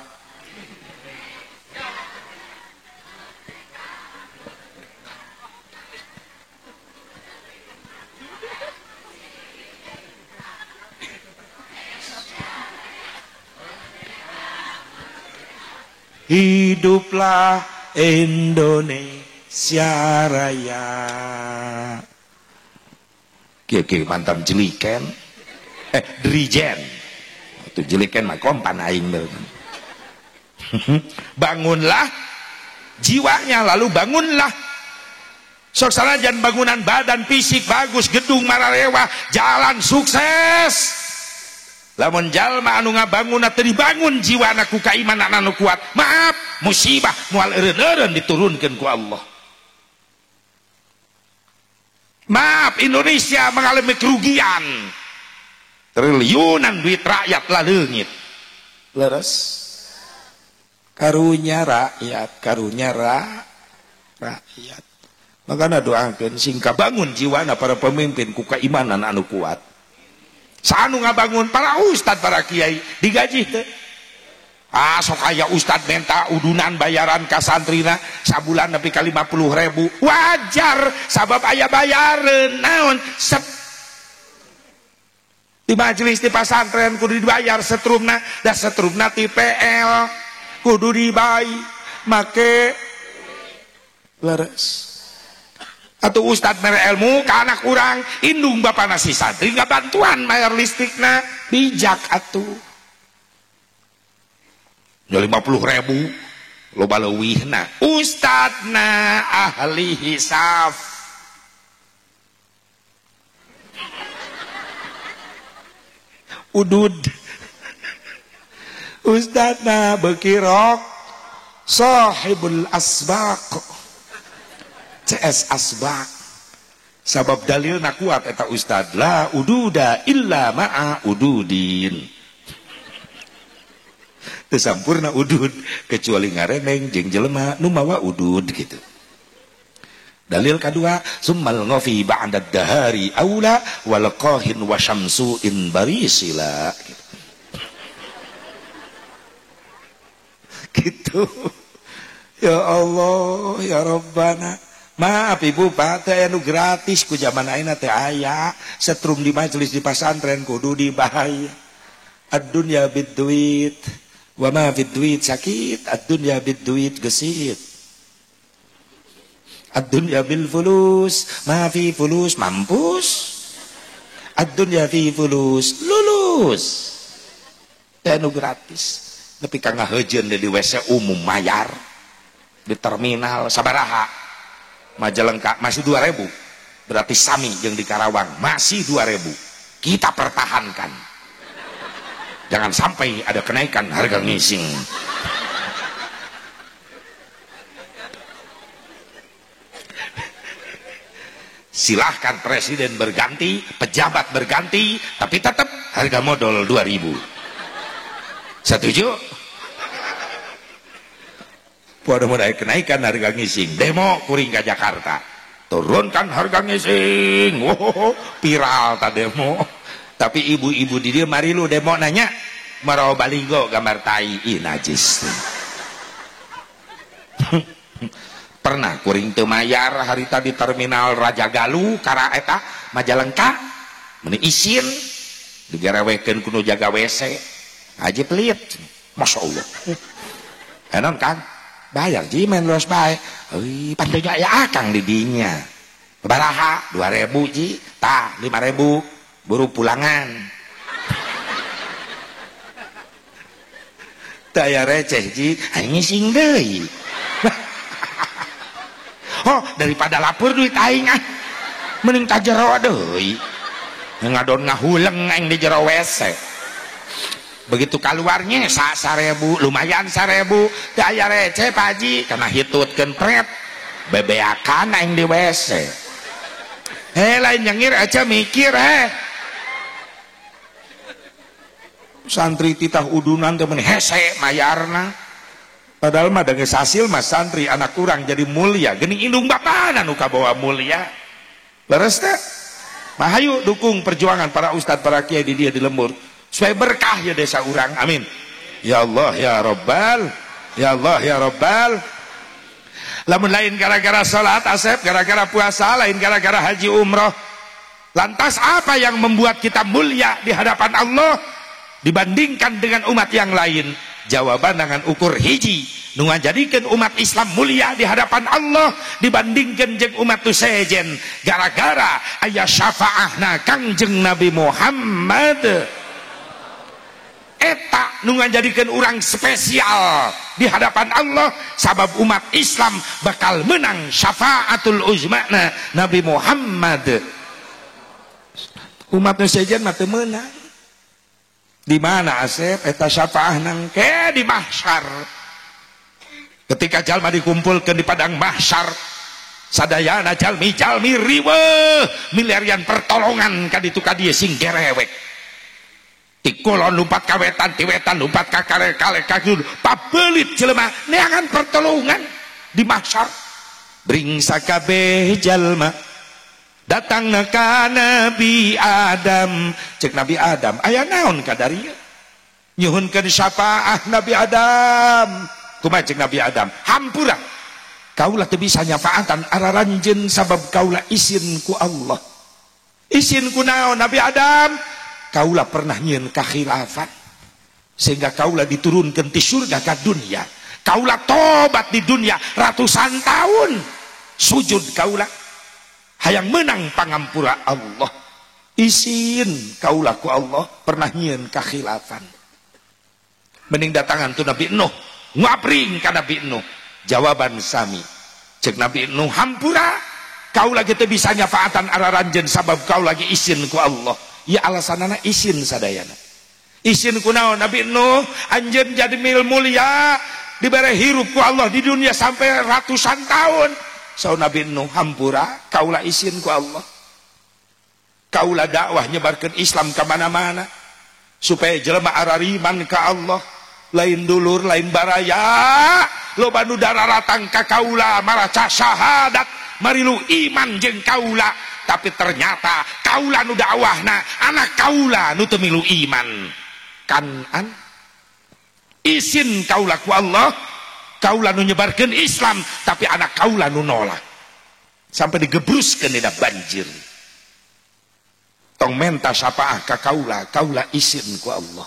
hiduplah Indonesia Raya. Kieu mantan jeliken dirijen itu jeliken mah kompan aing bener. Bangunlah jiwanya, lalu bangunlah sok sanajan bangunan badan fisik bagus, gedung mararewa, jalan sukses. Lamun jalma anu ngabangun teu dibangun jiwana ku kaimanan anu kuat, maaf musibah moal eureun-eureun diturunkeun ku Allah. Maaf, Indonesia mengalami kerugian triliunan duit rakyat laleungit. Leres karunya rakyat, karunya rakyat. Makana doakeun singka bangun jiwana para pemimpin ku keimanan anu kuat. Sanu ngabangun para ustad, para kiai digaji teh. Sok aya ustad minta udunan bayaran ka santrina sabulan nepi ka 50.000, wajar sabab aya bayareun. Naon di majelis di pasantren kudu dibayar setrumna, da setrumna ti PL kudu dibayar make leres. Atau ustad mere ilmu ke anak urang, indung bapak nasi santri nggak bantuan bayar listrikna, bijak atuh. 50.000 loba leuwihna, ustadna ahli hisab. Udud ustadna beuki rok sahibul asbaq, CS asbaq. Sabab dalilna kuat eta ustad, la ududa illa ma'a ududin. Teu sampurna udud kecuali ngareneng jeung jelema nu mawa udud gitu. Dalil kedua, summal ngofi ba'da dahari aula wal qahin wa syamsu in barisila gitu. Ya Allah ya Rabbana, maaf ibu pak teh anu gratis ku zaman ayeuna teh aya setrum di majelis di pasantren kudu dibahaya. Ad-dunya bid-duit wa ma bid-duit sakit, ad-dunya bid-duit gesit, ad-dunya bil fulus ma fi fulus mampus, ad-dunya fi fulus, lulus anu gratis. Tapi kang ngahejeun di WC umum mayar di terminal sabaraha Majalengka masih 2.000, berarti sami jeung di Karawang masih 2.000. Kita pertahankan, jangan sampai ada kenaikan harga ngising. Silahkan presiden berganti, pejabat berganti, tapi tetap harga modal 2.000. Setuju? Pada mulai kenaikan harga ngising, demo kuring ke Jakarta, turunkan harga ngising, viral tak demo. Tapi ibu-ibu di dia mari lu demo nanya, marau balinggo gambar tai, najis. Pernah kuring teu mayar hari tadi terminal Raja Galuh kara eta Majalengka meni isin digarewekeun kuno jaga WC aja pelit, masya Allah. Enon kan bayar jimen los bae, pandainya ya akang di dinya baraha 2.000 ji tah 5.000 buru pulangan. Daya receh ji ngising deui. Oh, daripada lapar duit aing mending tak jero deui ngadon ngahuleng aing di jero WC. Begitu keluarnya 1.000 lumayan 1.000 daya receh Pak Haji karena hitutkeun pret bebeakan aing di WC. Lain nyengir aja mikir santri titah udunan temen hese mayarna. Padahal mah geus hasil mas santri anak kurang jadi mulia geuning indung bapana nu kabawa mulia. Leres teh? Mah hayu dukung perjuangan para ustad para kiai di dia di lembur supaya berkah ya desa urang. Amin. Ya Allah ya Rabbal, ya Allah ya Rabbal. Lamun lain gara-gara salat asep, gara-gara puasa, lain gara-gara haji umroh. Lantas apa yang membuat kita mulia di hadapan Allah dibandingkan dengan umat yang lain? Jawaban dengan ukur hiji nu ngajadikeun umat Islam mulia di hadapan Allah dibandingkan jeung umat tu sejen gara-gara aya syafaahna Kangjeng Nabi Muhammad. Eta nu ngajadikeun urang spesial di hadapan Allah sabab umat Islam bakal menang syafaatul uzmana Nabi Muhammad. Umat nu sejen mah teu meunang. Di mana Asep eta syafaah nangke di mahsyar. Ketika jalma dikumpulkan di padang mahsyar sadayana jalmi-jalmi riweuh milarian pertolongan ka ditu ka dieu sing gerewek. Ti kulon lumpat ka wetan, ti wetan lumpat ka kale ka kieu pabelit jelema neangan pertolongan di mahsyar. Bring sakabeh jalma datang ka Nabi Adam, cek Nabi Adam aya naon kadarieu nyuhunkeun syafaah Nabi Adam. Kumaha cek Nabi Adam? Hampura kaulah teu bisa nyafaatan araranjeun sabab kaulah izin ku Allah. Izin ku naon Nabi Adam? Kaulah pernah nyieun kakhilafan sehingga kaulah diturunkeun ti surga ka dunia. Kaulah tobat di dunia ratusan tahun sujud kaulah hayang menang pangampura Allah. Izin kaulah ku Allah pernah nyieun kakhilafan. Mending datangan tu Nabi Nuh ngapring ka Nabi Nuh. Jawaban sami cek Nabi Nuh hampura kau lagi teu bisa nyafaatan araranjeun sabab kau lagi izin ku Allah. Ya alasanana izin sadayana. Izin ku naon Nabi Nuh? Anjeun jadi mulia dibere hirup ku Allah di dunia sampai ratusan tahun. Saur Nabi Nuh hampura kaulah izin ku Allah. Kaulah dakwah nyebarkeun Islam ka mana-mana supaya jelema arariman ka Allah. Lain dulur lain baraya loba nu dararatang ka kaula maraca syahadat marilu iman jeung kaula tapi ternyata kaula nu dakwahna anak kaula nu teu milu iman. Kanan izin kaula ku Allah kaula nu nyebarkeun Islam tapi anak kaula nu nolak sampai digebruskeun dina banjir. Tong menta syafaah ka kaula kaula izin ku Allah.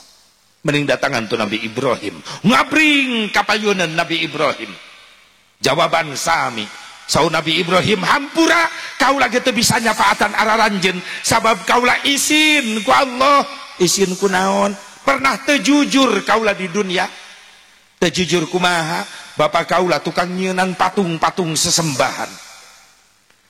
Mending datangan tu Nabi Ibrahim ngabring kapayunan Nabi Ibrahim. Jawaban sami Sau Nabi Ibrahim hampura kaulah gitu bisa nyafaatan araranjen sabab kaulah isin ku Allah. Isin ku naon? Pernah tejujur kaulah di dunia? Tejujur kumaha? Bapak kaulah tukang nyeunan patung-patung sesembahan.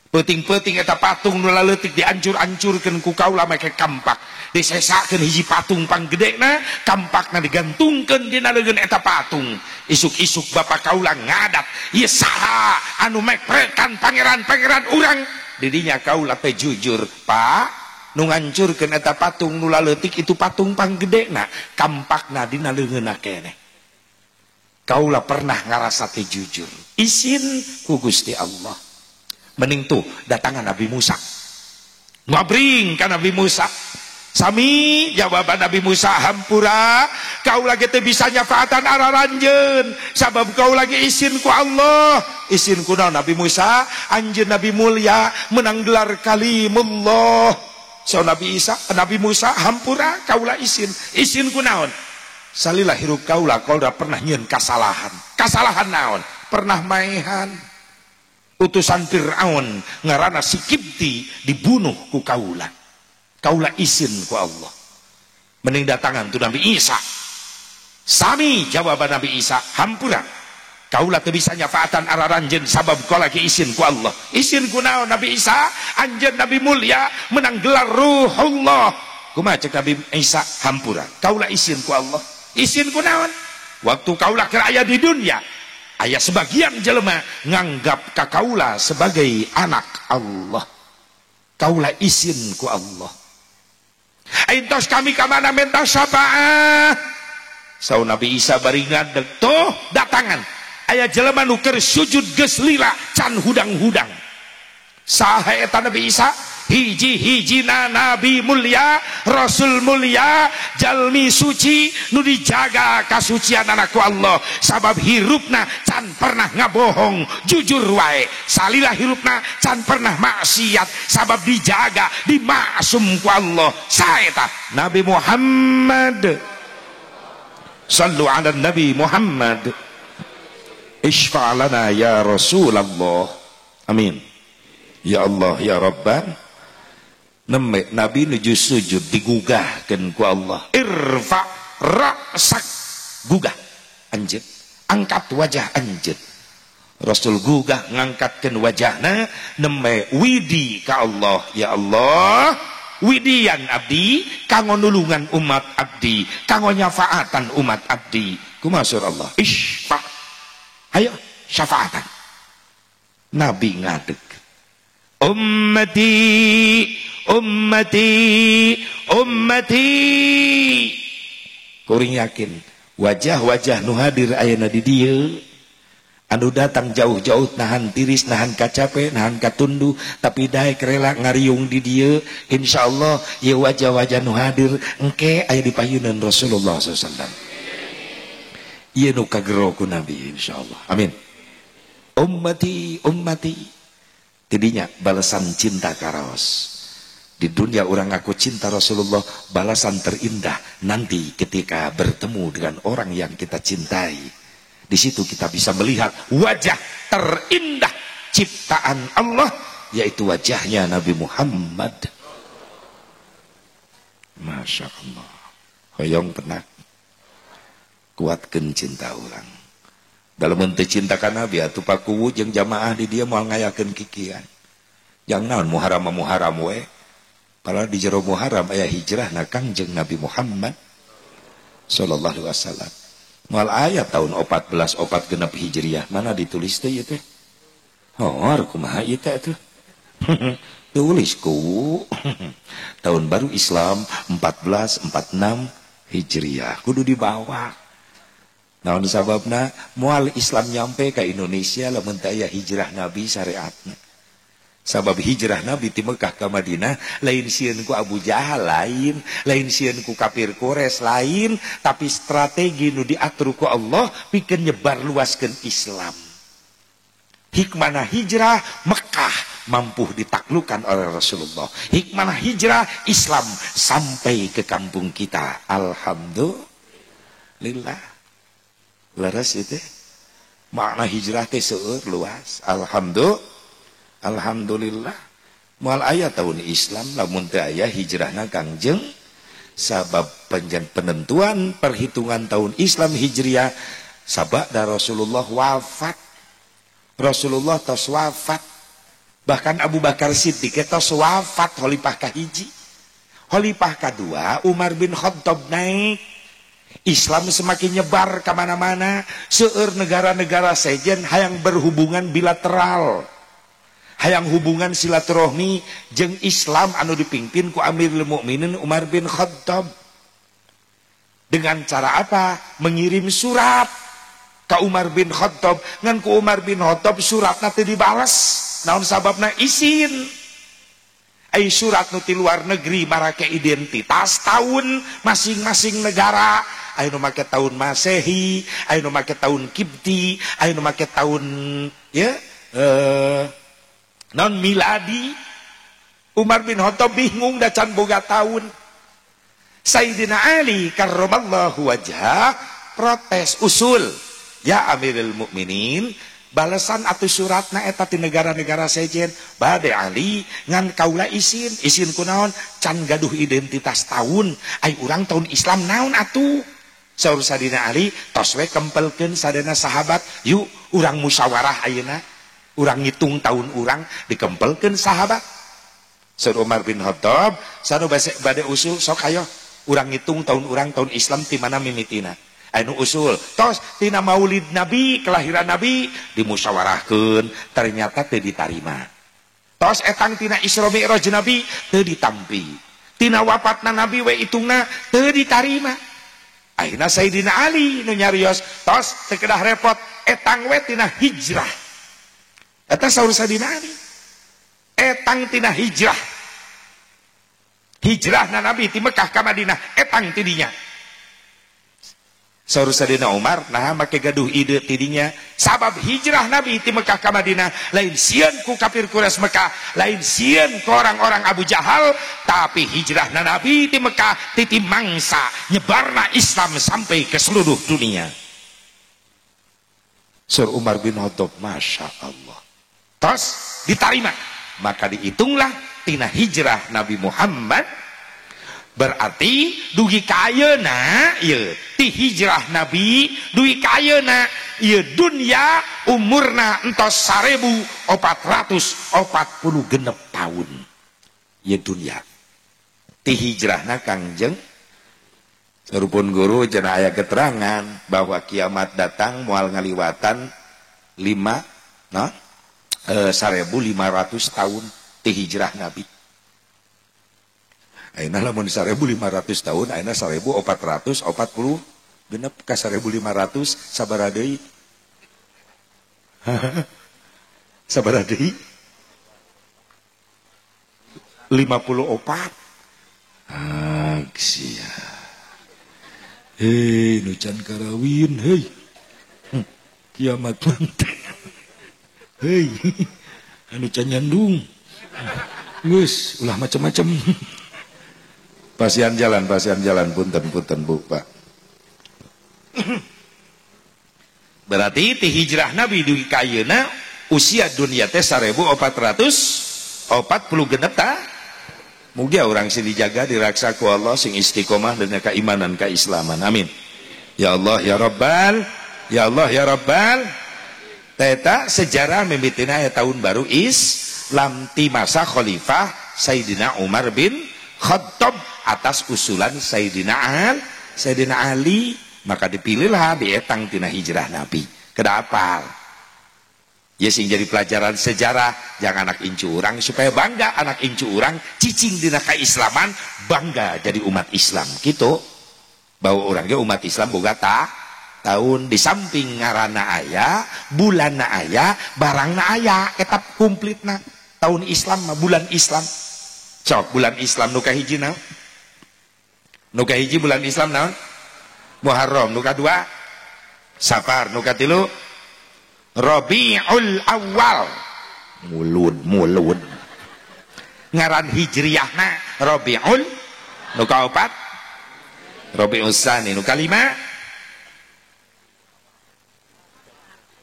Peting-peting eta patung nu laletik diancur-ancurkeun ku kaulah make kampak. Disesakeun hiji patung panggedena, kampakna digantungkeun dina leungeun eta patung. Isuk-isuk bapak kaulah ngadat, ieu saha anu mekrekan pangeran-pangeran urang? Didinya kaulah teh jujur, Pak, nu ngancurkeun eta patung nu laletik itu patung panggedena, kampakna dina leungeunna keneh. Kaulah pernah ngarasa teh jujur, isin ku Gusti Allah. Mending tuh datangan Nabi Musa, ngabring ka Nabi Musa. Sami jawaban Nabi Musa hampura kau lagi teu bisa nyafaatan araranjeun sabab kau lagi isin ku Allah. Isin ku naon Nabi Musa? Anjeun Nabi mulia menang gelar kalimullah. So Nabi Musa hampura kaulah isin ku naon? Salilah hirup kaulah kaulah pernah nyieun kasalahan naon? Pernah maehan utusan Fir'aun ngaranna si Kipti dibunuh ku kaulah. Kaulah isin ku Allah. Mending datangan tu Nabi Isa. Sami jawaban Nabi Isa hampura kaulah teu bisa nyafaatan araranjeun sabab kau lagi isin ku Allah. Isin ku naon Nabi Isa? Anjeun Nabi mulia menang gelar Ruhullah. Kumaha ceuk Nabi Isa hampura kaulah isin ku Allah. Isin ku naon? Waktu kaulah keur aya di dunia, aya sebagian jelema nganggap ka kaulah sebagai anak Allah. Kaulah isin ku Allah. Aintos kami kamana minta syafaat. Sau Nabi Isa bari ngadeg tuh datangan aya jelema nu keur sujud geus lila can hudang-hudang. Saha eta Nabi Isa? Hiji-hijina Nabi mulia, Rasul mulia, jalmi suci nu dijaga kasucian anakku Allah sabab hirupna can pernah ngabohong, jujur wae. Salilah hirupna can pernah maksiat sabab dijaga, dimaksum ku Allah. Saeta Nabi Muhammad. Sallu ala Nabi Muhammad. Ishfa' lana ya Rasulullah. Amin. Ya Allah ya Rabban. Neme Nabi nuju sujud digugahkeun ku Allah. Irfa ra'sak, gugah anjeun, angkat wajah anjeun. Rasul gugah ngangkatkeun wajahna neme widi ka Allah. Ya Allah, widian abdi kanggo nulungan umat abdi, kanggo nyafaatan umat abdi. Kumaha sur Allah? Isfa, ayo syafaatan. Nabi ngadeg, ummati ummati ummati. Kuring yakin wajah-wajah nu hadir ayeuna di dieu anu datang jauh-jauh nahan tiris, nahan kacape, nahan katundu, tapi daek rela ngariung di dieu. Insyaallah ye wajah-wajah nu hadir engke aya di payunan Rasulullah SAW. Ieu nu kagero ku Nabi insyaallah. Amin. Ummati ummati. Tidinya balasan cinta karaos. Di dunia orang aku cinta Rasulullah, balasan terindah nanti ketika bertemu dengan orang yang kita cintai. Di situ kita bisa melihat wajah terindah ciptaan Allah, yaitu wajahnya Nabi Muhammad. Masya Allah. Hoyong tenang, kuatkan cinta orang. Dalam ente cintakan Nabi atuh pakuwu jeung jamaah di dia moal ngayakeun kikian. Yang naon muharam we. Padahal di jero Muharram aya hijrah na Kangjeng Nabi Muhammad sallallahu alaihi wasallam. Moal aya tahun 14 opat genep Hijriah, mana ditulis teh ieu teh? Hor kumaha ieu teh atuh? Tulis ku tahun baru Islam 1446 Hijriah kudu dibawa. Naon sababna? Moal Islam nyampe ka Indonesia lamun teu aya hijrah Nabi syariatna. Sabab hijrah Nabi ti Mekah ke Madinah lain sieun ku Abu Jahal, lain sieun ku kafir Quraisy, lain, tapi strategi nu diatur ku Allah pikeun nyebar luaskeun Islam. Hikmana hijrah Mekah mampu ditaklukkan oleh Rasulullah. Hikmana hijrah Islam sampai ke kampung kita. Alhamdulillah. Leres itu. makna hijrah teh seueur luas. Alhamdulillah moal aya tahun Islam lamun teu aya hijrahna Kangjeng, sabab penentuan perhitungan tahun Islam Hijriah sabada Rasulullah wafat. Rasulullah tos wafat, bahkan Abu Bakar Siddiq tos wafat khalifah kahiji. Khalifah kedua Umar bin Khattab naik, Islam semakin nyebar kemana-mana, seueur negara-negara sejen hayang berhubungan bilateral, hayang hubungan silaturahmi jeung Islam anu dipimpin ku Amirul Mukminin Umar bin Khattab. Dengan cara apa? Mengirim surat ke Umar bin Khattab, ngan ku Umar bin Khattab suratna teu dibales. Naon sababna? Isin. Ai surat nu ti luar negeri marake identitas tahun masing-masing negara. Aya nu make tahun Masehi, aya nu make tahun Kipti, aya nu make tahun ya non miladi. Umar bin Khattab bingung da can boga tahun. Sayyidina Ali karramallahu wajhah protes usul, ya Amirul Mukminin, balasan atuh suratna eta ti negara-negara sejen bade Ali ngan kaula isin kunaon can gaduh identitas tahun, ai urang tahun Islam naon atuh. Saur sadina Ali tos we kempelkeun sadana sahabat, yuk urang musyawarah ayeuna, urang ngitung tahun urang, dikempelkeun sahabat. Saur Umar bin Khattab sanu bade usul, sok ayo urang ngitung tahun urang tahun Islam ti mana mimitina. Anu usul tos tina maulid Nabi, kelahiran Nabi dimusyawarahkeun, ternyata teu ditarima. Tos etang tina Isra Mi'raj Nabi teu ditampi, tina wafatna Nabi we itungna teu ditarima. Akhirna Sayyidina Ali nu nyarios tos teu kedah repot, etang we tina hijrah. Eta saur Sayyidina Ali etang tina hijrah. Hijrahna Nabi ti Mekah ka Madinah etang tidinya. Saur Sayyidina Umar nah make gaduh ide tidinya, sabab hijrah Nabi ti Mekah ka Madinah lain sieun ku kafir Quraisy Mekah, lain sieun ku orang-orang Abu Jahal, tapi hijrahna Nabi ti Mekah titi mangsa nyebarna Islam sampai ke seluruh dunia. Saur Umar bin Khattab, Masya Allah, tos ditarima, maka dihitunglah tina hijrah Nabi Muhammad. Berarti dugi kayeuna ieu ti hijrah Nabi, dugi kayeuna ieu dunya umurna entos 1446 tahun. Ieu dunya ti hijrahna Kangjeng. Sarupun guru cenah aya keterangan bahwa kiamat datang moal ngaliwatan 1500 tahun ti hijrah Nabi. Ayeuna lamun 1500 tahun, ayeuna 1440 genep ka 1500 sabaraha deui? Sabaraha deui? 54. Sia. Hei, nu can karawin, hei. Kiamat mantep. Hei, anu can nyandung. Geus, ulah macam-macam. Pasian jalan, punten Bu, Pak. Berarti ti hijrah Nabi dugi kayeuna usia dunia teh 1440 genep ta. Mugia urang sing dijaga diraksa ku Allah sing istiqomah dan keimanan keislaman. Amin. Ya Allah ya Rabbal, ya Allah ya Rabbal. Teta sejarah mimitina tahun baru Islam ti masa khalifah Sayyidina Umar bin Khattab atas usulan Sayyidina Ali, maka dipilihlah dietang tina hijrah Nabi. Kedapal ya sing jadi pelajaran sejarah, jangan anak incu urang supaya bangga anak incu urang cicing dina keislaman, bangga jadi umat Islam gitu, bahwa orangnya umat Islam boga tahun, di samping ngaranna aya, bulanna aya, barangna aya, etap kumplitna tahun Islam, bulan Islam. Sok bulan Islam nu kahiji naon? Nu kahiji bulan Islam naon? Muharram. Nu kadua Safar. Nu katilu Rabiul Awal. Mulud. Ngaran hijriyahna Rabiul. Nu kaopat Rabiul Tsani. Nu kalima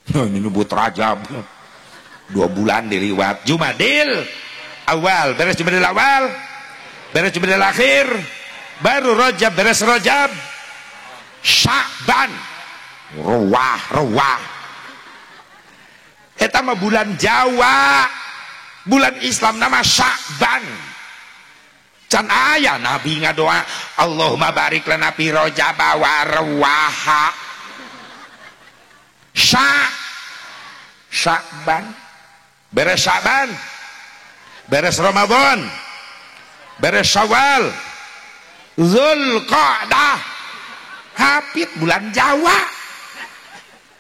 Ini nubut Rajab 2 bulan diliwat. Jumadil awal, beres Jumadil awal, beres Jumadil akhir, baru Rajab, beres Rajab, Sya'ban, Rawah. Eta mah bulan Jawa, bulan Islam nama Sya'ban. Can aya Nabi ngadoa Allahumma barik lana fi Rajab wa Rawaha. Sya'ban, beres Sya'ban, beres Ramadan, beres Syawal, Zulqa'dah, hafid bulan Jawa,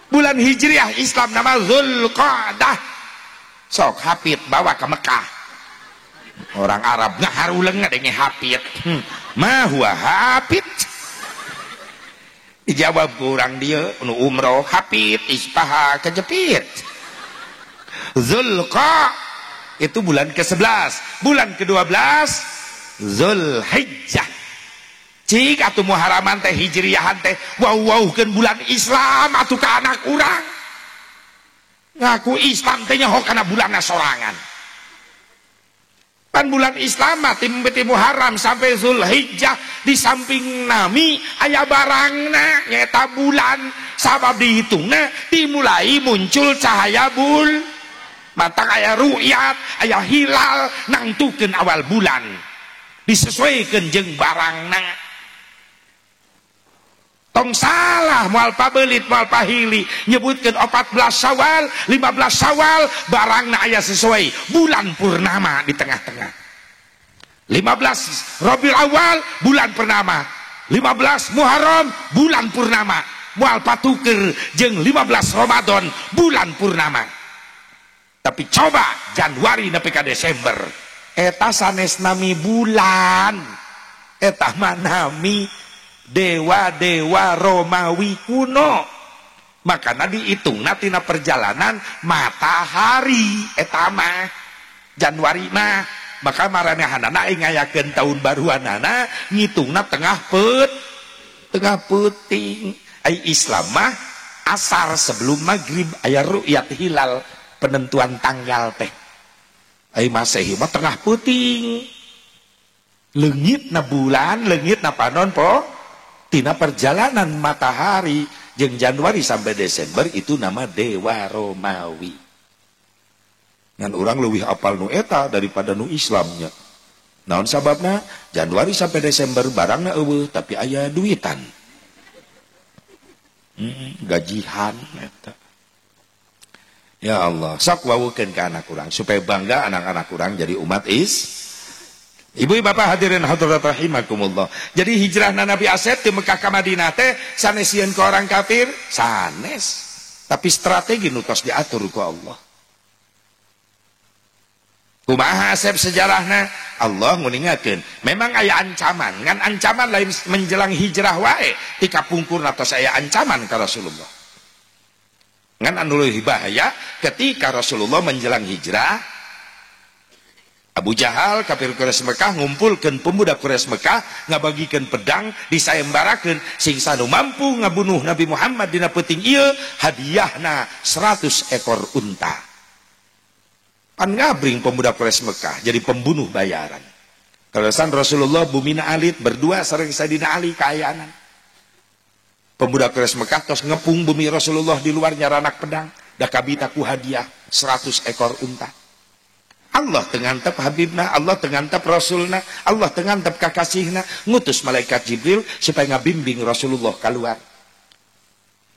bulan Hijriah Islam nama Zulqa'dah. Sok hafid bawa ke Mekah. Orang Arab ngaharuleng ngadenge hafid. Mah huwa hafid. Dijawab kurang dia nu umroh hafid ispaha kejepit. Zulqa itu bulan ke-11, bulan ke-12 Zulhijjah. Cik atuh Muharraman teh Hijriahan teh wauwaukeun bulan Islam atuh ka anak urang. Ngaku Islam teh nyaho kana bulanna sorangan. Pan bulan Islam mati Muharram sampai Zulhijjah di samping nami aya barangna nyata bulan sabab dihitungna dimulai muncul cahaya bul matang aya ru'yat aya hilal nangtukeun awal bulan disesuaikan jeung barangna tong salah moal pabelit moal pahili nyebutkeun 14 Syawal 15 Syawal barangna aya sesuai bulan purnama di tengah-tengah 15 Rabiul Awal bulan purnama 15 Muharram bulan purnama moal patuker jeung 15 Ramadan bulan purnama. Tapi coba Januari nepi ka Desember eta sanes nami bulan eta mah nami dewa-dewa Romawi kuno. Makanya dihitung tina perjalanan matahari eta mah Januari mah. Maka maranehanana ngayakeun tahun baruanana ngitungna tengah peuting. Ai Islam mah asar sebelum maghrib aya ru'yat hilal penentuan tanggal teh. Ai Masehi mah tengah peuting. Leungitna bulan, leungitna panon po tina perjalanan matahari jeung Januari sampai Desember itu nama dewa Romawi. Ngan orang lebih apal nu eta daripada nu Islamnya. Naon sababna? Januari sampai Desember barangna eueuh tapi aya duitan. Gajihan eta. Ya Allah, sok wawukeun ka anak urang supaya bangga anak-anak urang jadi umat Ibu bapak hadirin hadirat rahimakumullah. Jadi hijrahna Nabi Asep di Mekah ka Madinah teh sanesieun ke orang kafir, sanes. Tapi strategi nu tos diatur ku Allah. Kumaha Asep sejarahna? Allah nguningakeun. Memang aya ancaman, ngan ancaman lain menjelang hijrah wae. Tika pungkurna tos aya ancaman ka Rasulullah. Ngan anu leuwih bahaya ketika Rasulullah menjelang hijrah, Abu Jahal kafir Quraisy Mekah ngumpulkeun pemuda Quraisy Mekah ngabagikeun pedang disayembarakeun sing sanu mampu ngabunuh Nabi Muhammad dina peuting ieu hadiahna 100 ekor unta. Pan ngabring pemuda Quraisy Mekah jadi pembunuh bayaran. Kalasan Rasulullah bumina alit berdua sareng Sayyidina Ali kaayanan. Pemuda Quraisy Mekah tos ngepung bumi Rasulullah di luar nyaranak pedang da kabita ku hadiah 100 ekor unta. Allah tengantep Habibna, Allah tengantep Rasulna, Allah tengantep kakasihna ngutus malaikat Jibril supaya ngabimbing Rasulullah keluar.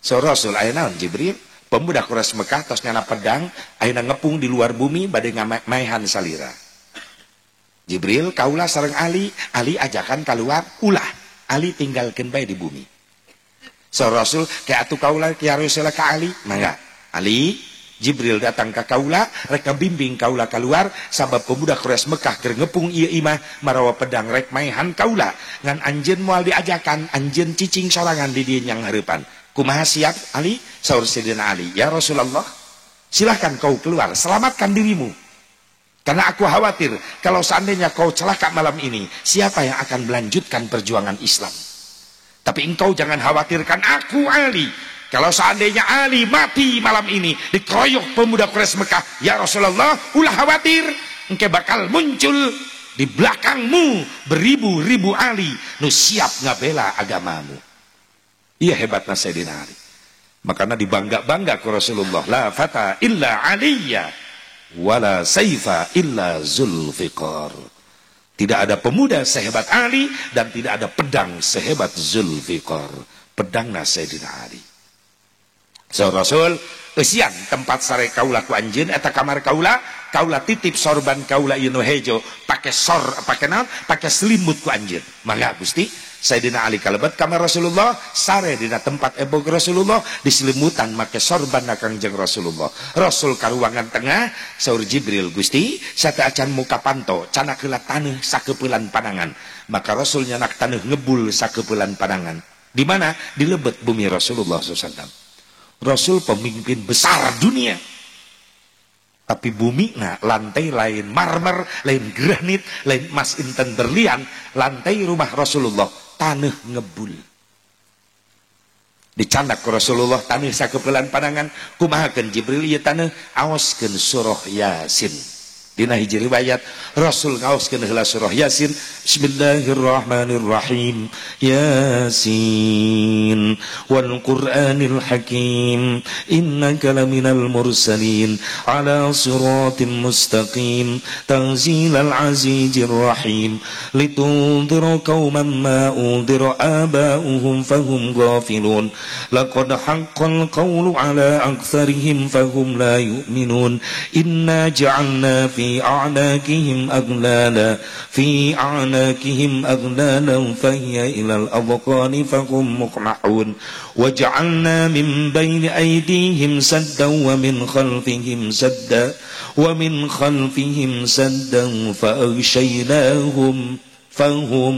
So Rasul aya naon Jibril? Pemuda Quraisy Mekah tos nyana pedang ayeuna ngepung di luar bumi bade ngamaehan salira. Jibril kaula sareng Ali ajakan keluar ulah Ali tinggalkeun bae di bumi. So Rasul kayak atuh kaula ya Rasul ka Ali mangga Ali Jibril datang ke kaula rek bimbing kaula keluar sabab pemuda Quraisy Mekah keur ngepung ieu imah marawa pedang rek maehan kaula ngan anjeun moal diajakan anjeun cicing sorangan di dieu yang hareupan. Kumaha siap Ali? Saur Sayyidina Ali, ya Rasulullah, silahkan kau keluar, selamatkan dirimu. Karena aku khawatir kalau seandainya kau celaka malam ini, siapa yang akan melanjutkan perjuangan Islam? Tapi engkau jangan khawatirkan aku Ali. Kalau seandainya Ali mati malam ini dikeroyok pemuda Quraisy Mekah, ya Rasulullah, ulah khawatir, engke bakal muncul di belakangmu beribu-ribu Ali nu siap ngabela agamamu. Iya hebatnya Sayyidina Ali. Makanya dibangga-bangga ke Rasulullah, la fata illa aliyya wala saifa illa Zulfiqar. Tidak ada pemuda sehebat Ali dan tidak ada pedang sehebat Zulfiqar. Pedangna Sayyidina Ali. So Rasul eusian tempat sare kaula ku anjeun eta kamar kaula titip sorban kaula ieu nu hejo pake pake selimut ku anjeun. Mangga Gusti, Sayyidina Ali kalebet kamar Rasulullah, sare dina tempat ebog Rasulullah, diselimutan make sorban Kangjeng Rasulullah. Rasul ka ruangan tengah, saur Jibril, Gusti, sate acan muka panto, canak heula taneuh sakeupelan panangan. Maka Rasul nyanak taneuh ngebul sakeupelan panangan. Di mana? Di lebet bumi Rasulullah SAW. Rasul pemimpin besar dunia. Tapi bumi lantai lain marmer, lain granit, lain emas inten berlian. Lantai rumah Rasulullah tanah ngebul. Dicandak ke Rasulullah tanah sakeupelan pandangan. Kumahakeun Jibril ieu tanah aoskeun surah Yasin. Dina hiji riwayat Rasul ngaoskeun heula surah Yasin. Bismillahirrahmanirrahim. Yasin wal Qur'anil Hakim. Innaka laminal mursalin ala siratim mustaqim. Tanzilal azizir rahim. Litunzira qauman ma unzira aba'uhum fahum ghafilun. Laqad haqqal qawlu ala aktsarihim fahum la yu'minun. Inna ja'alna fi أعناقهم أغلالا فهي إلى الأذقان فهم مقمحون وجعلنا من بين أيديهم سدا ومن خلفهم سدا فأغشيناهم فهم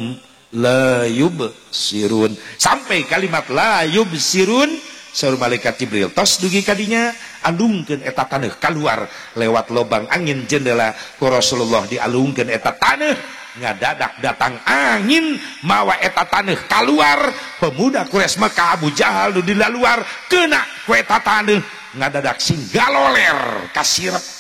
لا يبصرون. Sampai kalimat la yubsirun, saur malaikat Jibril tos dugi kadinya alungkeun eta taneuh keluar lewat lobang angin jendela ku Rasulullah, dialungkeun eta taneuh ngadadak datang angin mawa eta taneuh keluar. Pemuda Quraisy Mekah Abu Jahal nu di luar kena ku eta taneuh ngadadak singgaloler kasirep.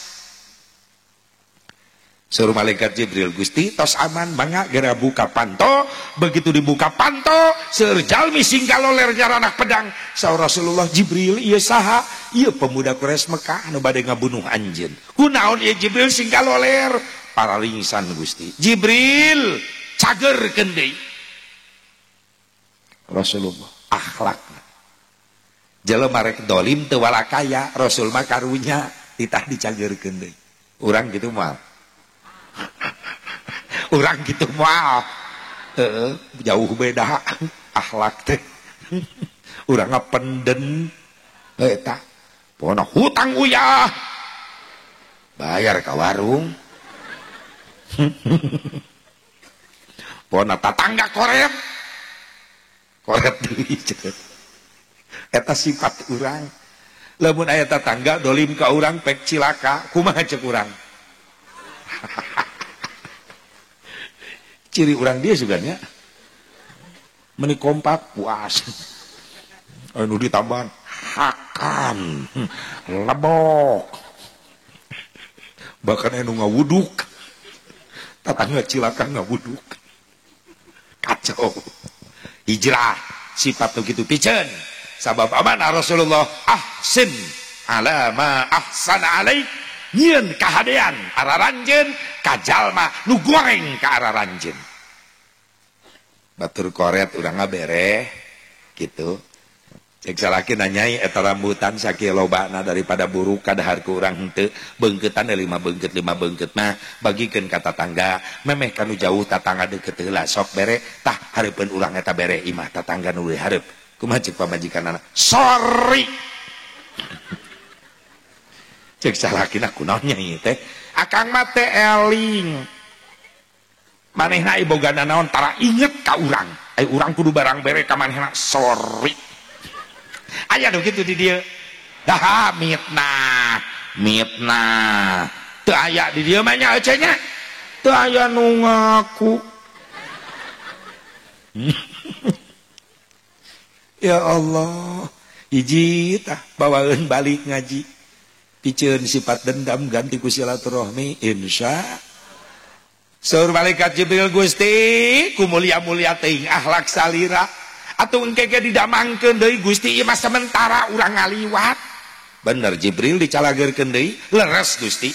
Suruh malaikat Jibril, Gusti tos aman mangga geura buka panto. Begitu dibuka panto seueur jalmi singgaloler nyaranak pedang. Saur Rasulullah, Jibril ieu saha? Ieu pemuda Quraisy Mekah anu bade ngabunuh anjeun. Kunaon ieu Jibril singgaloler? Pararingsan Gusti. Jibril cagerkeun deui. Rasulullah akhlakna. Jelema rek dolim teu walakaya, Rasul mah karunya ditah dicagerkeun deui. Urang kitu moal. Orang gitu moal jauh beda akhlak teh. Urang ngapenden eta pona hutang uyah bayar ka warung. Pona tatangga koret deui eta sifat urang. Lamun aya tatangga dolim ka urang pek cilaka kumaha ceuk urang? Ciri orang dia juga nya meni kompak puas anu ditambahan hakan lebok bahkan anu ngawuduk tatangga cilaka ngawuduk kacau. Hijrah sifat begitu piceun sabab amanah Rasulullah ahsin ala ma ahsana alaik, nyieun kahadean araranjeun ka jalma nu goreng ka araranjeun. Batur koret urang ngabereh gitu. Cek salaki nanyai eta rambutan sakieu lobana daripada buruk kadahar ku urang henteu beungkeutan 5 beungkeut mah bagikeun ka tatangga memeh kanu jauh tatangga deukeut heula sok bere tah hareupeun urang eta bere imah tatangga nu leuwih hareup. Kumaha ceuk pamajikanana? Sorry. Cek salakina kunaon nyai teh? Akang mah teh eling. Manehna ieu bogana naon tara inget ka urang. Ai urang kudu barang bere ka manehna sorry. Aya nu kitu di dieu. Dah mitna. Teu aya di dieu mah nya ece nya. Teu aya nu ngaku. Ya Allah. hiji tah bawaeun balik ngaji piceun sifat dendam ganti ku silaturahmi insya saur malaikat Jibril Gusti ku mulia-mulia teuing akhlak salira atuh engke ge didamangkeun deui Gusti ieu mah sementara urang ngaliwat bener Jibril dicalageurkeun deui leres Gusti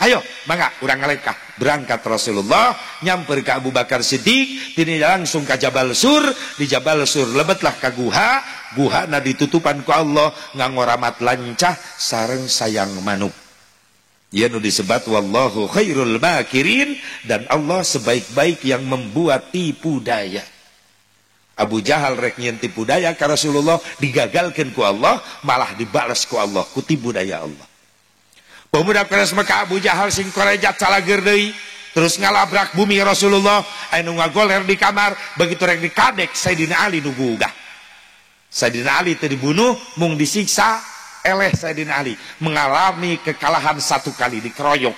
ayo mangga urang ngalekah berangkat Rasulullah nyamper ke Abu Bakar Siddiq tini langsung ke Jabal Sur di Jabal Sur lebetlah ka guha na ditutupan ku Allah nganggo ramat lancah sareng sayang manuk ieu nu disebat wallahu khairul makirin dan Allah sebaik-baik yang membuat tipu daya Abu Jahal rek nyieun tipu daya ka Rasulullah digagalkeun ku Allah malah dibales ku Allah ku tipu daya Allah pemuda keras maka Abu Jahal sing korejat salager deui terus ngalabrak bumi Rasulullah anu ngagoler di kamar begitu rek dikadek Sayyidina Ali nu gugah Sayyidina Ali teu dibunuh mung disiksa eleh Sayyidina Ali mengalami kekalahan satu kali dikeroyok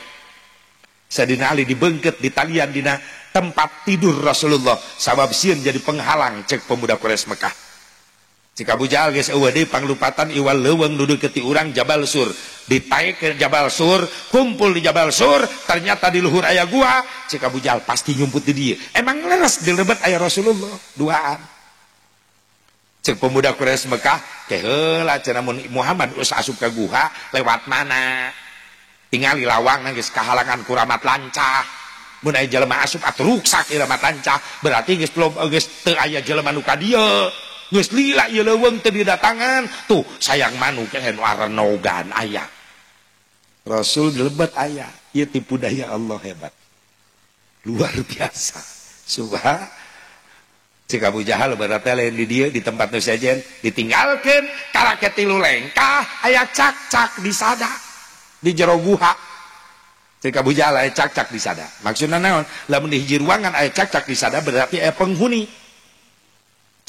Sayyidina Ali dibeungkeut di talian dina tempat tidur Rasulullah sabab sieun jadi penghalang cek pemuda Quraisy Mekah cek Abu Jahal geus eueuh deui panglupatan iwal leuweung nu deukeut ti urang Jabal Sur ditaik ke Jabal Sur kumpul di Jabal Sur ternyata di luhur aya gua cek Abu Jahal pasti nyumput di dieu emang leres dilebet aya Rasulullah duaan cek pemuda Quraisy Mekah teh heula cenah mun Muhammad geus asup ka guha lewat mana tingali lawang geus kahalangan ku ramat lancah mun aya jelema asup atuh ruksak ieu ramat lancah berarti geus teu aya jelema nu ka dieu geus lila ieu leuweung teu didatangan tuh sayang manuk teh nu arenogan aya Rasul dilebet aya ieu tipu daya Allah hebat luar biasa subhan cik Abu Jahal berarti lain di dieu di tempat nu sajen ditinggalkeun karaket tilu lengkah aya cak-cak di sada di jero guha cik Abu Jahal aya cak-cak di sada maksudna naon lamun di hiji ruangan aya cak-cak di sada berarti aya penghuni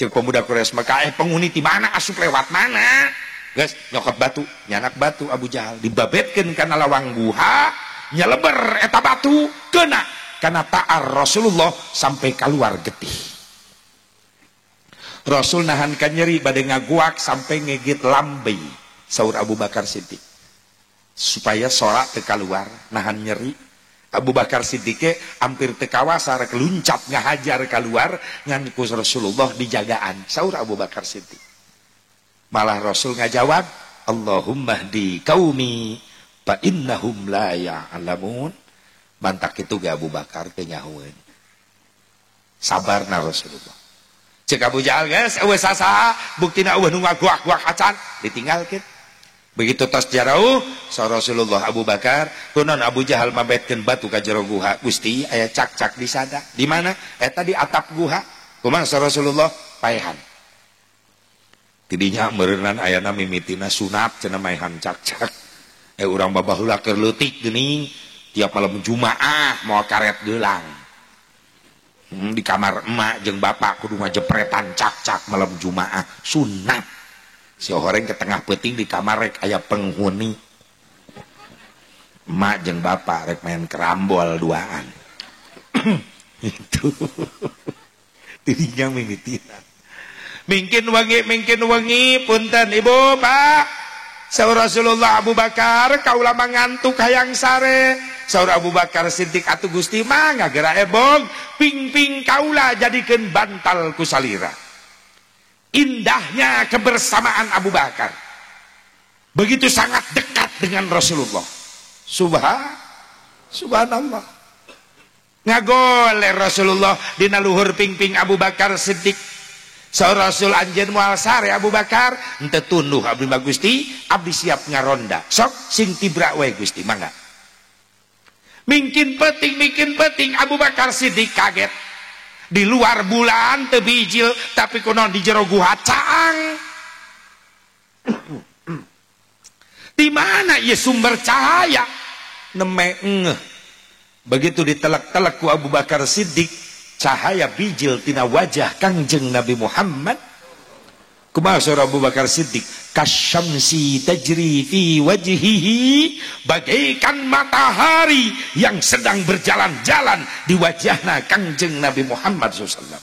cek pemuda Quraisy Mekah penghuni ti mana asup lewat mana geus nyokot batu nyanak batu Abu Jahal dibabetkeun kana lawang guha nyeleber eta batu keuna kana ta'ar Rasulullah sampai keluar getih Rasul nahan ka nyeri bade ngaguak sampai ngegit lambe saur Abu Bakar Siddiq supaya sorak teu kaluar nahan nyeri Abu Bakar Siddiq hampir teu kawasa rek luncat ngahajar keluar ngan ku Rasulullah dijagaan saur Abu Bakar Siddiq malah Rasul ngajawab Allahumma hdi qaumi fa innahum la ya'lamun mantak itu ge Abu Bakar teh nyahoeun sabarna Rasulullah cek Abu Jahal geus eueuh sasaha buktina eueuh nu ngaguak-guak acan ditinggalkeun begitu tos jarauh sa Rasulullah Abu Bakar kunaon Abu Jahal mabetkeun batu ka jero guha Gusti aya cak-cak di sada di mana eta di atap guha kumaha sa Rasulullah paehan tidinya meureunnan ayana mimitina sunat cenah maehan cak-cak urang babaheula keur leutik geuning tiap malam Jumaah moal karet geulang di kamar emak jeung bapak kudu ngajepretan cak-cak malam Jumaah sunat si horeng ke tengah peuting di kamar rek aya penghuni emak jeung bapak rek main kerambol duaan itu tidinya mimitina mungkin wangi punten ibu pak saur Rasulullah Abu Bakar kaula mangantuk hayang sare saur Abu Bakar Siddiq atuh Gusti mah ngagera ebog ping-ping kaula jadikeun bantal ku salira indahnya kebersamaan Abu Bakar begitu sangat dekat dengan Rasulullah subhanallah ngagoler Rasulullah dina luhur ping-ping Abu Bakar Siddiq saur Rasul anjeun moal sare Abu Bakar henteu tunduh abdi mah Gusti abdi siap ngaronda sok sing tibra we Gusti mangga mungkin peting Abu Bakar Siddiq kaget di luar bulan teu bijil tapi kunaon di jero guha caang di mana ieu sumber cahaya neme begitu ditelek-telek ku Abu Bakar Siddiq cahaya bijil tina wajah Kangjeng Nabi Muhammad kumaha saur Abu Bakar Siddiq kasyamsi tajri fi wajhihi bagaikan matahari yang sedang berjalan-jalan di wajahna Kangjeng Nabi Muhammad SAW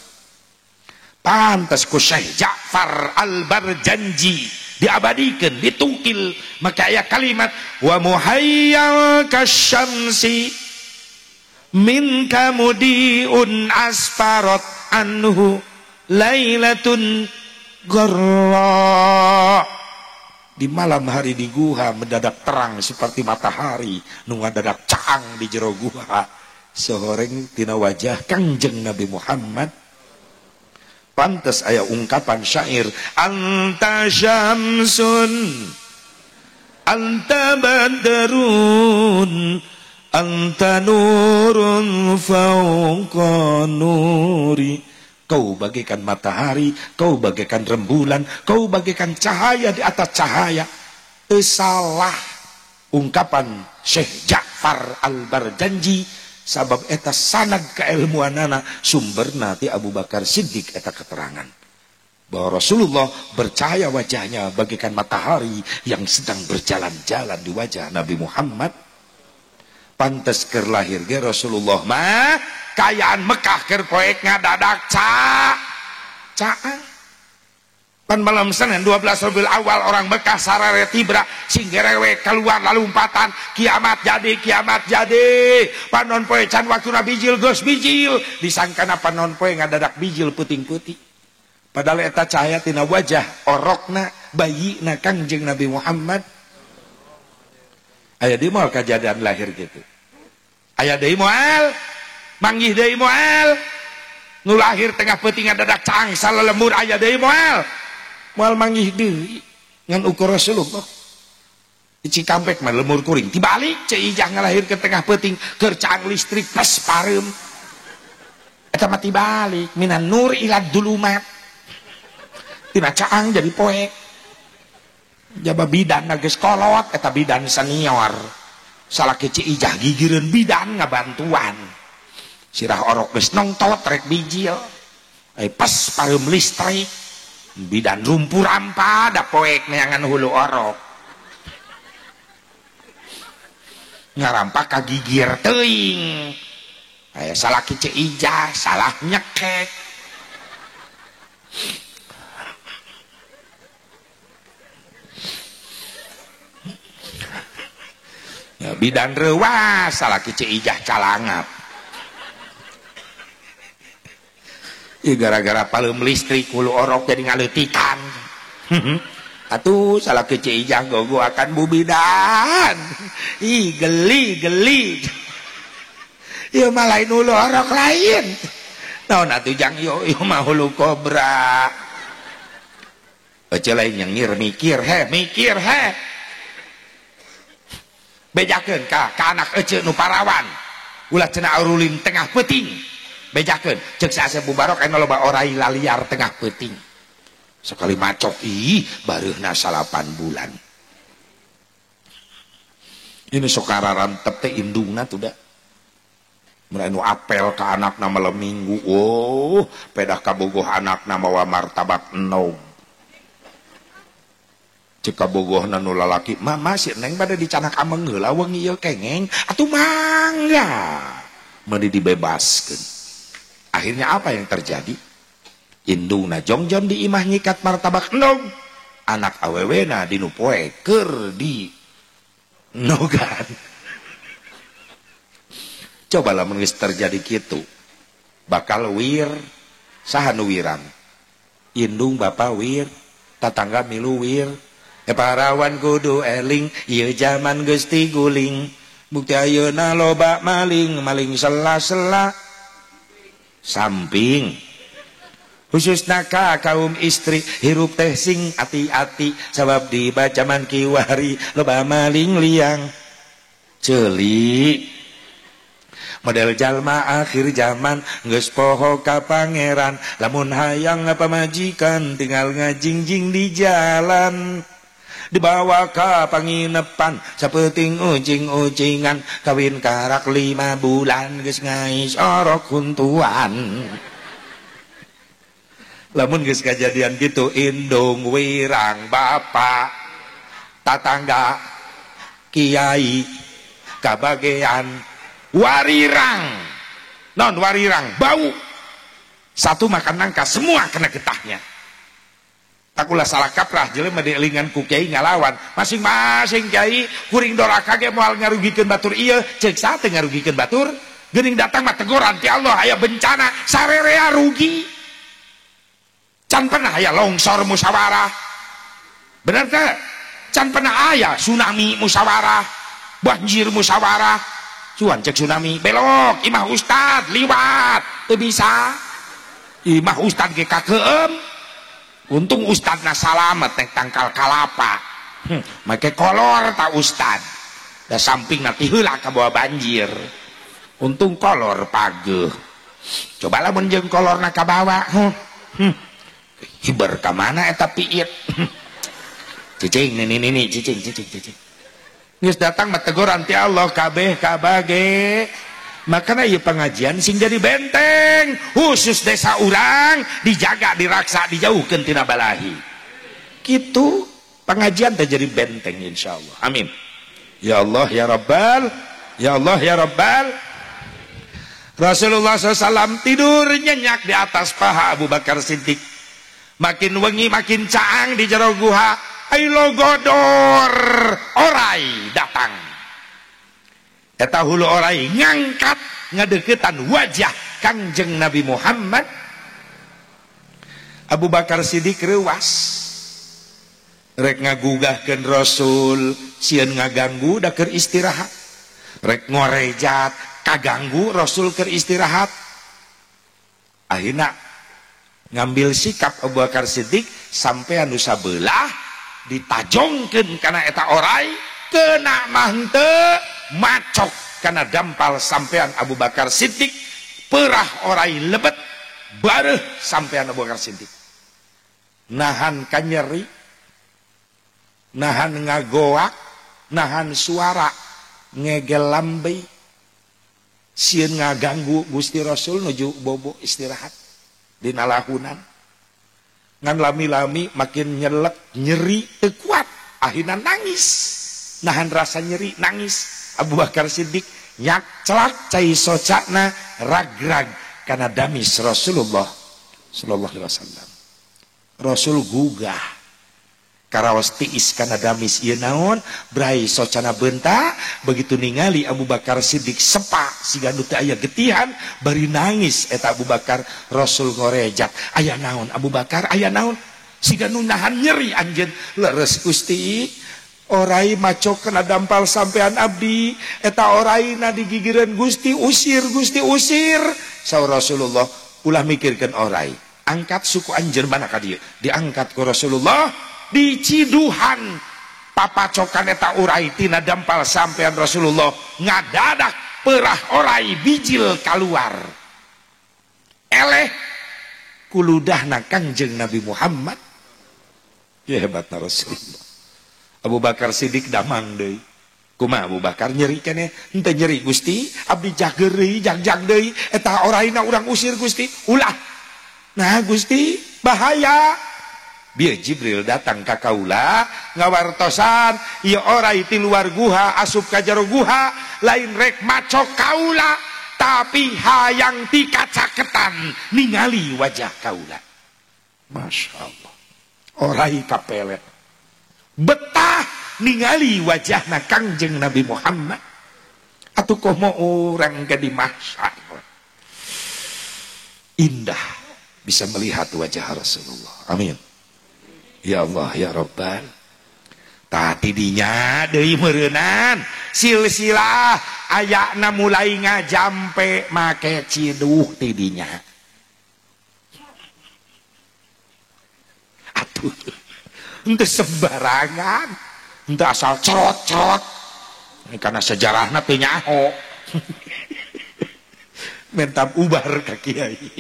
pantas ku Syekh Ja'far Al-Barjanji diabadikan, ditungkil maka aya kalimat wa muhayyal kasyamsi min kamudiun asfarat anhu lailatun gharra. Di malam hari di guha mendadak terang seperti matahari nu ngadadak caang di jero guha sehoreng tina wajah Kangjeng Nabi Muhammad. Pantas aya ungkapan syair anta syamsun anta badrun anta nurun fauqa nuri. Kau bagaikan matahari, kau bagaikan rembulan, kau bagaikan cahaya di atas cahaya. Salah ungkapan Syekh Ja'far Al-Barjanji sabab eta sanad keilmuanana sumberna ti Abu Bakar Siddiq eta keterangan bahwa Rasulullah bercahaya wajahnya bagaikan matahari yang sedang berjalan-jalan di wajah Nabi Muhammad. Pantes keur lahir ge Rasulullah mah kayaan Mekah keur poek ngadadak caang. Pan malam Senin 12 Rabiul Awal orang Mekah sarare tibra singgerewe keluar lalu umpatan kiamat jadi. Panon poe can waktuna bijil geus bijil disangkana panon poe ngadadak bijil puting-puting. Padahal eta cahaya tina wajah orokna bayina Kangjeng Nabi Muhammad. Aya di moal kejadian lahir gitu. Aya deui moal, manggih deui moal. Nu lahir tengah peuting ngadadak caang salelembur aya deui moal. Moal manggih deui ngan ukur Rasulullah. Di Cikampek mah lemur kuring tibalik ceijah ngalahir ke tengah peuting keur caang listrik plus pareum. Eta mah tibalik minan nur ila dulumat. Tina caang jadi poek. Jaba bidan geus kolot eta bidan senior. Salaki Ciijah gigireun bidan ngabantuan. Sirah orok geus nongtot rek bijil. Pas pareum listrik. Bidan rumpu rampa da poek neangan hulu orok. Ngarampa ka gigir teuing. Aya salaki Ciijah salah nyekek. Ya, bidan rewas salaki Ciijah calangap. Ya, gara-gara palem listrik hulu orok jadi ngaleutikan. Atuh salaki Ciijah gogo akan bubidan. Ih geli. Ieu mah lain hulu orok lain. Naon atuh jang ieu mah hulu kobra. Baca lain yang mikir he. Bejakeun ka anak ece nu parawan ulah cenah aurulin tengah peuting bejakeun ceuk saase bubarok anu loba orai laliar tengah peuting sekali macok bareuhna 8 bulan ini sok kararantep teh indungna tuh da mun anu apel ka anakna malam minggu pedah kabogoh anakna mawa martabak enom. Cika bogohna nu lalaki mama si neng pada dicanak ameng heula wengi ieu kengeng atuh mangga meureun dibebaskeun. Akhirnya apa yang terjadi? Indungna jongjon di imah nyikat martabak enom, anak awewena dinu poe keur di nogan. Coba lamun geus terjadi kitu bakal wir saha nu wirang? Indung bapa wir, tatangga milu wir. Parawan kudu eling ieu zaman geus tiguling bukti ayeuna loba maling sela-sela samping khususna ka kaum istri hirup teh sing ati-ati sabab di bacaman kiwari loba maling liang ceuli model jalma akhir zaman geus poho ka pangeran lamun hayang pamajikan tinggal ngajingjing di jalan dibawa ka panginepan sapeuting ucing-ucingan kawin karak 5 bulan geus ngais orok huntuan. Lamun geus kajadian gitu indung wirang bapak tatangga kiai kabagean warirang non warirang bau Satu makan nangka, semua kena getahnya. Takulah salah kaprah jelema dielingan ku kiai ngalawan. Masing-masing kiai kuring doraka ge moal ngarugikeun batur ieu, ceuk sa teu ngarugikeun batur. Geuning datang mah teguran ti Allah aya bencana, sarerea rugi. Can pernah aya longsor musyawarah. Bener teh? Can pernah aya tsunami musyawarah, banjir musyawarah. Cuan cek tsunami belok imah ustad liwat teu bisa. Imah ustad ge kakeum. Untung ustadna salamet teh tangkal kalapa. Make kolor ta ustad. Da sampingna ti heula ka bawa banjir. Untung kolor pageuh. Cobalah mun jeung kolorna ka bawa. Hiber ka mana eta piit? Cicing nini cicing. Geus datang mah teguran ti Allah kabeh kabage. Makanya ieu pengajian sing jadi benteng khusus desa urang, dijaga, diraksa, dijauhkeun tina balahi. Kitu pengajian teh jadi benteng insyaallah. Amin. Ya Allah ya Rabbal, ya Allah ya Rabbal. Rasulullah SAW tidur nyenyak di atas paha Abu Bakar Siddiq. Makin wengi makin caang di jero guha. Ailo godor orai datang. Eta hulu orai ngangkat ngadeukeutan wajah Kangjeng Nabi Muhammad. Abu Bakar Siddiq reuwas rek ngagugahkeun Rasul sieun ngaganggu da keur istirahat, rek ngorejat kaganggu Rasul keur istirahat. Akhirna ngambil sikap Abu Bakar Siddiq sampai anu sabelah ditajongkeun kana eta orai, kena mah henteu macok karena dampal sampean Abu Bakar Siddiq, perah orai lebet bareuh sampean Abu Bakar Siddiq. Nahan kanyeri, nahan ngagoak, nahan suara ngegel lambe, sieun ngaganggu Gusti Rasul nuju bobo istirahat di nalahunan. Ngan lami-lami makin nyelek nyeri teu kuat, akhirna nangis. Nahan rasa nyeri nangis. Abu Bakar Siddiq nyak celak cai socakna ragrag karena damis Rasulullah sallallahu alaihi wasallam. Rasul gugah karaos tiis kana damis ieu naon brai socana beunta. Begitu ningali Abu Bakar Siddiq sepa siga nu teu aya getihan bari nangis eta Abu Bakar. Rasul ngorejat, aya naon Abu Bakar, aya naon siga nu nahan nyeri anjeun. Leres Gusti, orai macok kena dampal sampean abdi, eta orai na digigireun Gusti, usir Gusti usir. Saur Rasulullah, ulah mikirkeun orai, angkat suku anjeun mana ka dieu. Diangkat ku Rasulullah, diciduhan papacokan eta orai tina dampal sampean Rasulullah, ngadadak perah orai bijil kaluar. Eleh kuludahna Kangjeng Nabi Muhammad. Ya hebatna Rasulullah. Abu Bakar Siddiq damang deui. Kumaha Abu Bakar nyeri keneh? Henteu nyeri Gusti, abdi jager deui, jag-jag deui. Eta oraina urang usir Gusti. Ulah. Nah Gusti, bahaya. Bieu Jibril datang ka kaula ngawartosan, ieu orai ti luar guha asup ka jero guha, lain rek macok kaula, tapi hayang ti kacaketan ningali wajah kaula. Masya Allah. Orai kapelet. Betah ningali wajahna Kangjeng Nabi Muhammad. Atuh komo orang gadi mahsyar. Indah bisa melihat wajah Rasulullah. Amin. Ya Allah ya Rabbal. Tadi dinya deui meureunan silsilah ayakna mulai ngajampe make ciduh tidinya. Atuh henteu sembarangan, henteu asal cerot-cerot. Ini karena sejarahna teu nyaho. Mentab ubar ka kiai.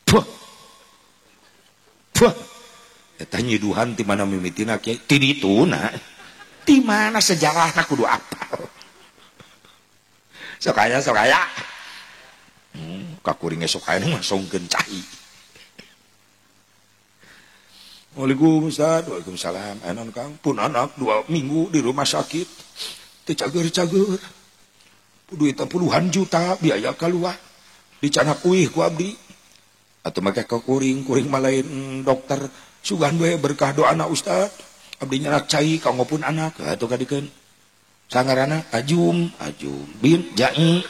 Puh. Puh. Eta nyiduhan ti mana mimitina kiai? Ti dituna. Ti mana sejarahna kudu apal. Sok aya. Kakuring sok aya ngasongkeun cai. Waalaikumsalam. Waalaikumsalam. Enon Kang, pun anak 2 minggu di rumah sakit. Teu cager-cager. Duit puluhan juta biaya keluar. dicanak uih ku abdi atau make ka kuring malain dokter sugan we berkah doa anak ustad abdi nyanak cai kanggo pun anak atuh kadikeun sangarana Ajum bin Jai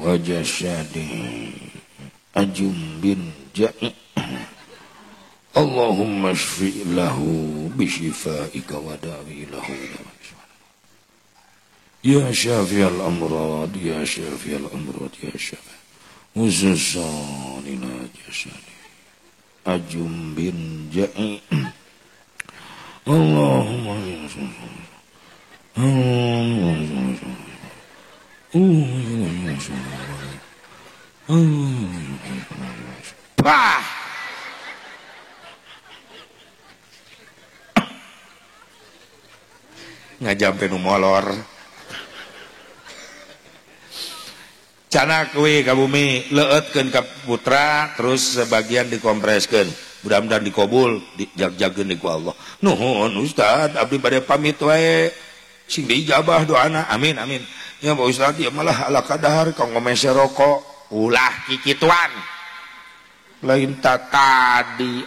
wajah syadi Ajum bin Jai Allahumma shfi lahu bisyifaika wa dawi lahu ya syafi'al amrad ya syafi'al amrad ya syafi' khususan ila jasadi Ajum bin Jai Allahumma Pah ngajampe nu molor cana kuwi ka bumi leueutkeun ka putra terus sebagian dikompreskeun mudah-mudahan dikabul dijag-jagkeun ku Allah nuhun ustad abdi bade pamit wae sing diijabah doana amin amin ya Pak Ustad ya malah ala kadahar kanggo mese rokok ulah kikituan lain tadi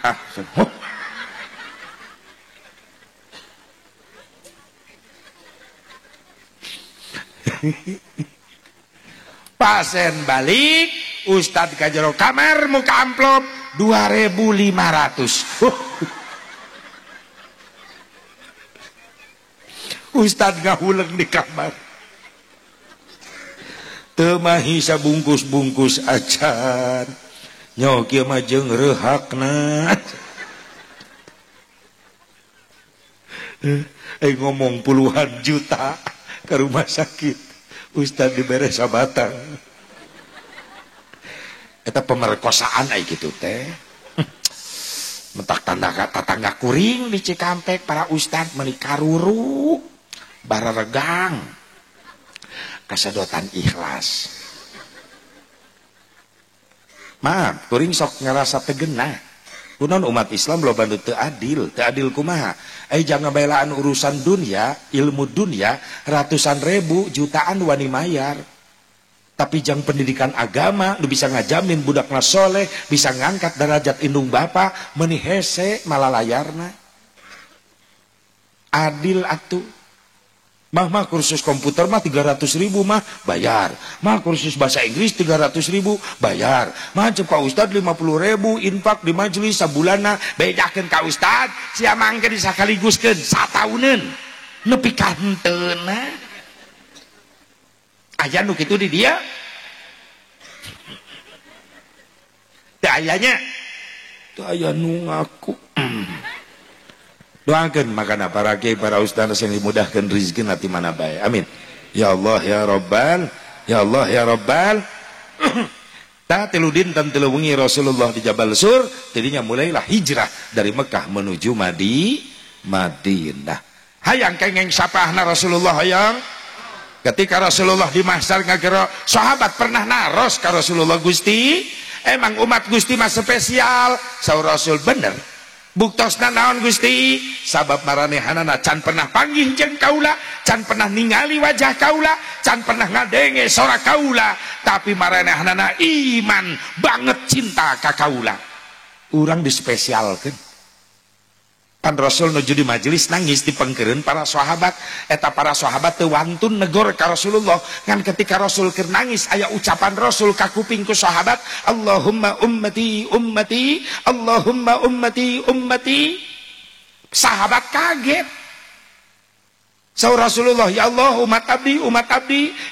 pasien balik Ustad ka jero kamar muka amplop 2.500 Ustad ngahuleng di kamar teu mahi sabungkus-bungkus acan nyaho kieu mah jeung reuhakna ngomong puluhan juta ke rumah sakit Ustad dibere sabatang eta pemerkosaan ai kitu teh mentak tatangga kuring di Cikampek para ustad meuli karuru bararegang kasadotan ikhlas maaf kuring sok ngerasa tegenah kunaon umat Islam lo bantu teu adil kumaha jangan belaan urusan dunia ilmu dunia ratusan ribu jutaan wani mayar tapi jang pendidikan agama lu bisa ngajamin budakna soleh bisa ngangkat derajat indung bapa meuni hese malalayarna adil atuh mah kursus komputer mah 300.000 mah bayar mah kursus bahasa Inggris 300.000 bayar mah cep ka ustad 50.000 infak di majelis sabulana bedakeun ka ustad sia mangke disakaliguskeun satauneun nepi ka henteuna aya nu kitu di dia teu ayanya teu aya nu ngaku doakeun makana para kiai para ustaz yang dimudahkeun rezeki nanti mana bae amin ya Allah ya Rabbal ya Allah ya Rabbal ta tilu dinten tilu wengi Rasulullah di Jabal Sur tidinya mulailah hijrah dari Mekah menuju Madinah hayang kengeng sapahna Rasulullah hayang ketika Rasulullah di mahsyar ngagero sahabat pernah naros ka Rasulullah Gusti emang umat Gusti mah spesial saur Rasul bener buktosna naon Gusti sabab maranehanana can pernah panggih jeung kaula can pernah ningali wajah kaula can pernah ngadenge sora kaula tapi maranehanana iman banget cinta ka kaula urang dispesialkeun pan Rasul nuju di majelis nangis dipengkereun para sahabat eta para sahabat teu wantun negor ka Rasulullah ngan ketika Rasul keur nangis aya ucapan Rasul ka kuping ku sahabat Allahumma ummati ummati Allahumma ummati ummati sahabat kaget saur Rasulullah ya Allah umat abdi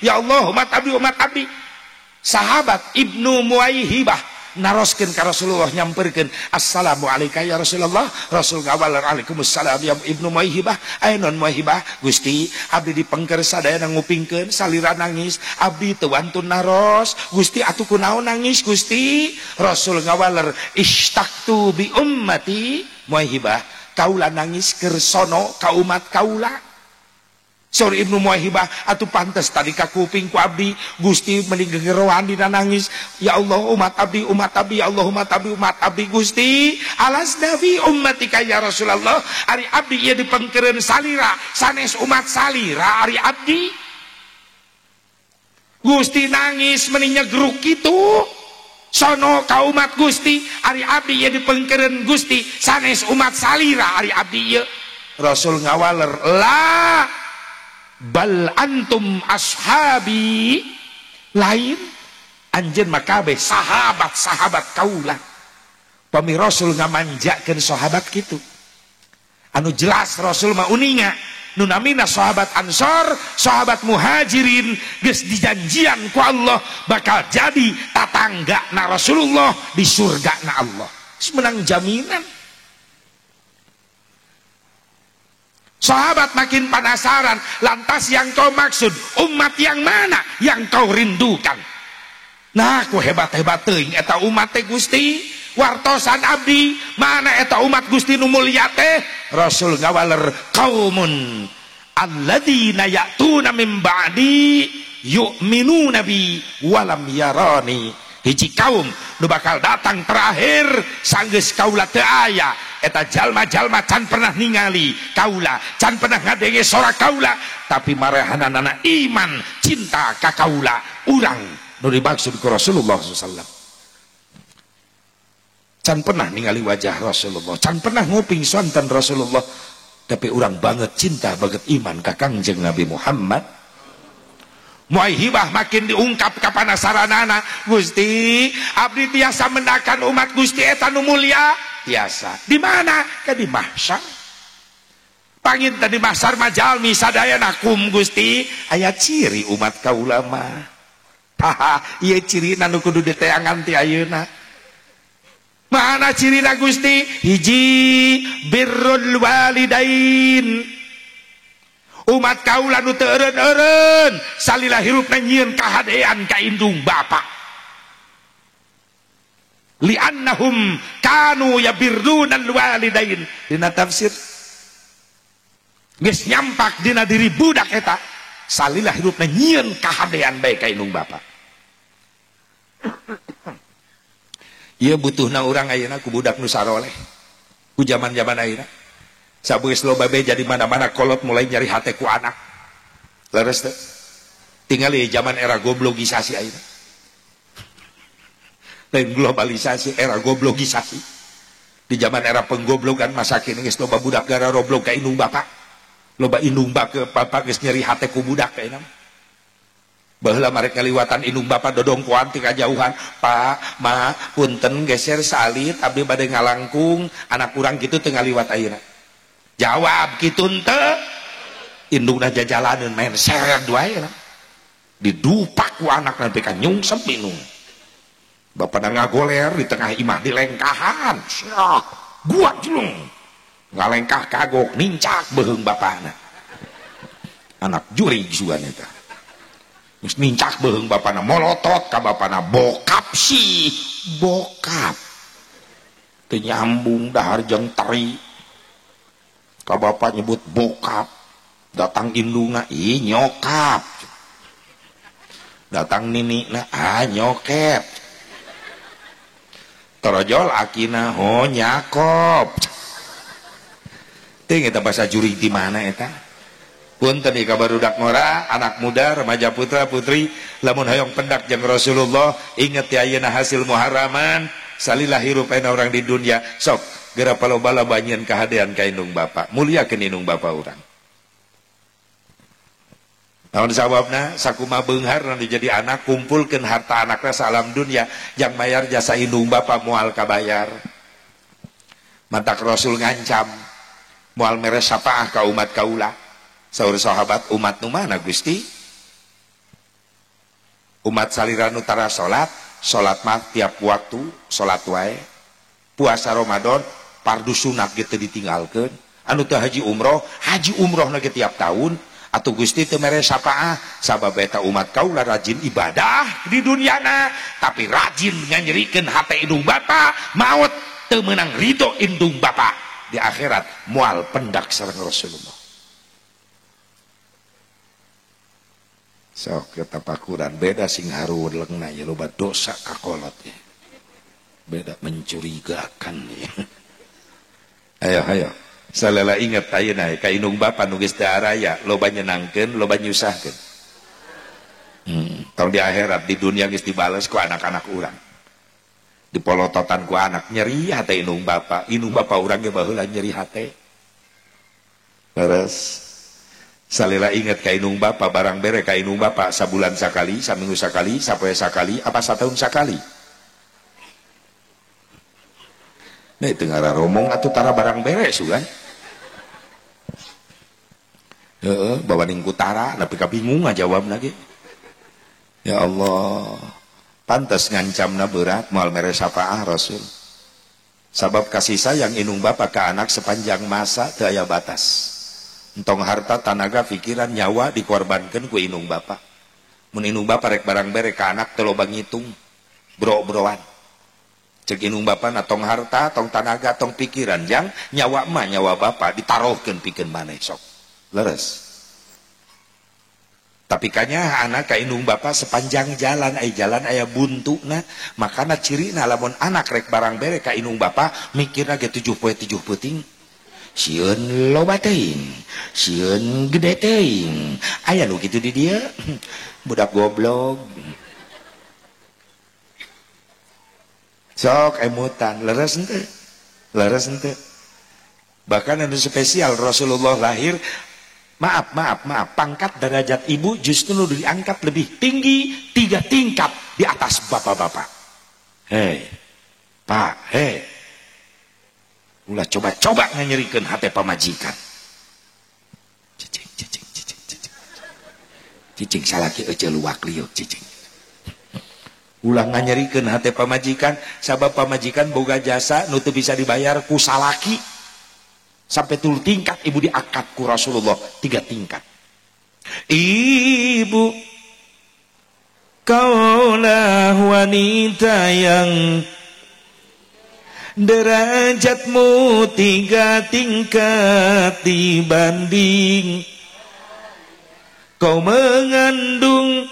ya Allah umat abdi sahabat Ibnu Muwaihibah naroskeun ka Rasulullah nyamperkeun assalamu alayka ya Rasulullah Rasul ngawaler alaikumussalam ya Ibnu Muwaihibah aya non Muwaihibah Gusti abdi dipengker sadayana ngupingkeun salira nangis abdi teu wantun naros Gusti atuh kunaon nangis Gusti Rasul ngawaler ishtaqtu bi ummati Muwaihibah kaula nangis keur sono ka umat kaula Sorry Ibnu Muwahhibah atuh pantes tadi ka kuping ku abdi Gusti mending gegerohan dina nangis ya Allah umat abdi ya Allah umat abdi Gusti alas nabi ummatika ya Rasulullah ari abdi ieu dipengkereun salira sanes umat salira ari abdi Gusti nangis mending nyegruk kitu sono ka umat Gusti ari abdi ieu dipengkereun Gusti sanes umat salira ari abdi ieu Rasul ngawaler lah bal antum ashabi lain anjeun mah kabeh sahabat-sahabat kaula pami Rasul ngamanjakeun sahabat kitu anu jelas Rasul mah uninga nu namina sahabat Ansor sahabat Muhajirin geus dijanjian ku Allah bakal jadi tatanggana Rasulullah di surgana Allah menang jaminan. Sahabat makin penasaran, lantas yang kau maksud umat yang mana yang kau rindukan? Nah, ku hebat-hebat teuing eta umat teh Gusti, wartosan abdi, mana eta umat Gusti nu mulia teh? Rasul ngawaler qaumun alladzina ya'tuna min ba'di yu'minuna bi walam yarani. Hiji kaum nu bakal datang terakhir sanggeus kaula teu aya eta jalma-jalma can pernah ningali kaula can pernah ngadenge sora kaula tapi marehanana iman cinta ka kaula urang nu dimaksud ku Rasulullah SAW can pernah ningali wajah Rasulullah can pernah nguping sonten Rasulullah tapi urang banget cinta banget iman ka Kangjeng Nabi Muhammad. Muwahhibah makin diungkap ka panasaranana Gusti abdi tiasa mendakan umat Gusti eta nu mulia tiasa di mana ka di mahsyar panginten di mahsyar majalmi sadayana kum Gusti aya ciri umat kaula mah taha ieu cirina nu kudu diteangan ti ayeuna mana cirina Gusti hiji birrul walidain umat kaula nu teu eureun-eureun salila hirupna nyieun kahadean ka indung bapa li'annahum kanu yabirrunal walidain dina tafsir geus nyampak dina diri budak eta salila hirupna nyieun kahadean bae ka indung bapa ieu butuhna urang ayeuna ku budak nu saroleh ku zaman-zaman ayeuna sabeus loba bae jadi mana-mana kolot mulai nyari hate ku anak leres teh tinggal di zaman era goblogisasi ayeuna lain globalisasi era goblogisasi di zaman era penggoblogan masa kini geus loba budak gara roblog ka indung bapa loba indung bapa geus nyari hate ku budak ka inam baheula marek kaliwatan indung bapa dodongkoan ti kajauhan Pak Ma punten geser salit abdi bade ngalangkung anak urang kitu teu ngaliwat ayeuna jawab kitu teu indungna jajalaneun main seret wae didupak ku anak nepi ka nyungsep minum bapana ngagoler di tengah imah di lengkahan sia gua julung ngalengkah kagok nincak beheung bapana anak juri juan eta geus nincak beheung bapana molotot ka bapana bokap sih bokap teu nyambung dahar jeung teri ka bapak nyebut bokap datang indungna ih nyokap datang ninina nyokep torojol akina nyakop ting eta bahasa juri di mana eta punten ieu kabarudak ngora anak muda remaja putra putri lamun hoyong pendak jeung Rasulullah inget ya ayeuna hasil muharaman salila hirup ena orang di dunia sok geura paloba-loba nyieun kahadean ka indung bapa muliakeun indung bapa urang naon sababna sakumaha beunghar nu jadi anak kumpulkeun harta anakna salam dunia jang mayar jasa indung bapa moal kabayar mantak Rasul ngancam moal mere sapaah ka umat kaula saur sahabat umat nu mana Gusti umat salira nu tara salat mah tiap waktu salat wae puasa Ramadan fardu sunat gitu ditinggalkeun anu teu haji umroh na tiap tahun atuh Gusti teu mere sapaah sabab eta umat kaula rajin ibadah di dunyana tapi rajin nganyerikeun hate indung bapa maot teu meunang ridho indung bapa di akhirat moal pendak sareng Rasulullah sok ketapakuran beda sing harulengna ya loba dosa kakolot ya. Beda mencurigakan ya. Ayo salela inget ayeuna ka indung bapa nu geus teu araya loba nyenangkeun loba nyusahkeun. Tong di akhirat di dunia geus dibales ku anak-anak urang. Dipolototan ku anak nyeri hate indung bapa urang ge baheula nyeri hate. Terus salela inget ka indung bapa barang bere ka indung bapa sabulan sakali, saminggu sakali, sapoe sakali, apa satahun sakali. Nah itu ngara romong atau tara barang beres kan bawa ning kutara tapi kabingung aja jawab lagi. Ya Allah pantas ngancamna berat moal mere syafaah Rasul sabab kasih sayang indung bapa ke anak sepanjang masa teu aya batas entong harta tanaga pikiran nyawa dikorbankan ku indung bapa mun indung bapa rek barang bere ke anak teu loba ngitung bro-broan cek indung bapa na tong harta, tong tanaga, tong pikiran yang nyawa emak, nyawa bapa ditaruhkeun pikeun maneh sok leres. Tapi kanya anak ka indung bapa sepanjang jalan aya buntuna, makana cirina lamun anak rek barang bere ka indung bapa mikirna ge 7 poe 7 peuting. Sieun loba teuing, sieun gede teuing. Aya nu kitu di dieu. Budak goblok. Sok emutan leres ente bahkan anu spesial Rasulullah lahir maaf pangkat derajat ibu justru diangkat lebih tinggi 3 tingkat di atas bapak-bapak. Hei pak, hei ulah coba nganyerikeun hate pamajikan cicing salaki euceul luwak liuk cicing ulah nganyerikeun hate pamajikan sabab pamajikan boga jasa nu teu bisa dibayar ku salaki sampai 3 tingkat ibu diangkat ku Rasulullah 3 tingkat. Ibu kaulah wanita yang derajatmu 3 tingkat dibanding kau mengandung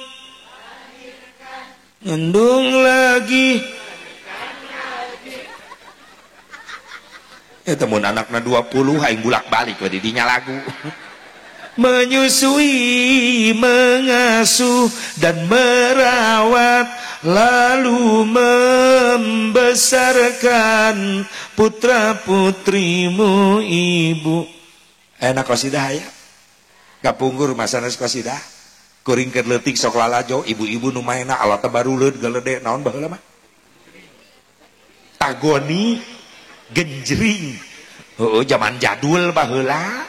lagi temun anakna 20 aing bulak balik we dinya lagu menyusui mengasuh dan merawat lalu membesarkan putra putrimu ibu. Enak qasidah ya kapunggur masana qasidah kuring keur leutik sok lalajo ibu-ibu nu maena alat baruleud galede naon baheula mah tagoni genjring zaman jadul baheula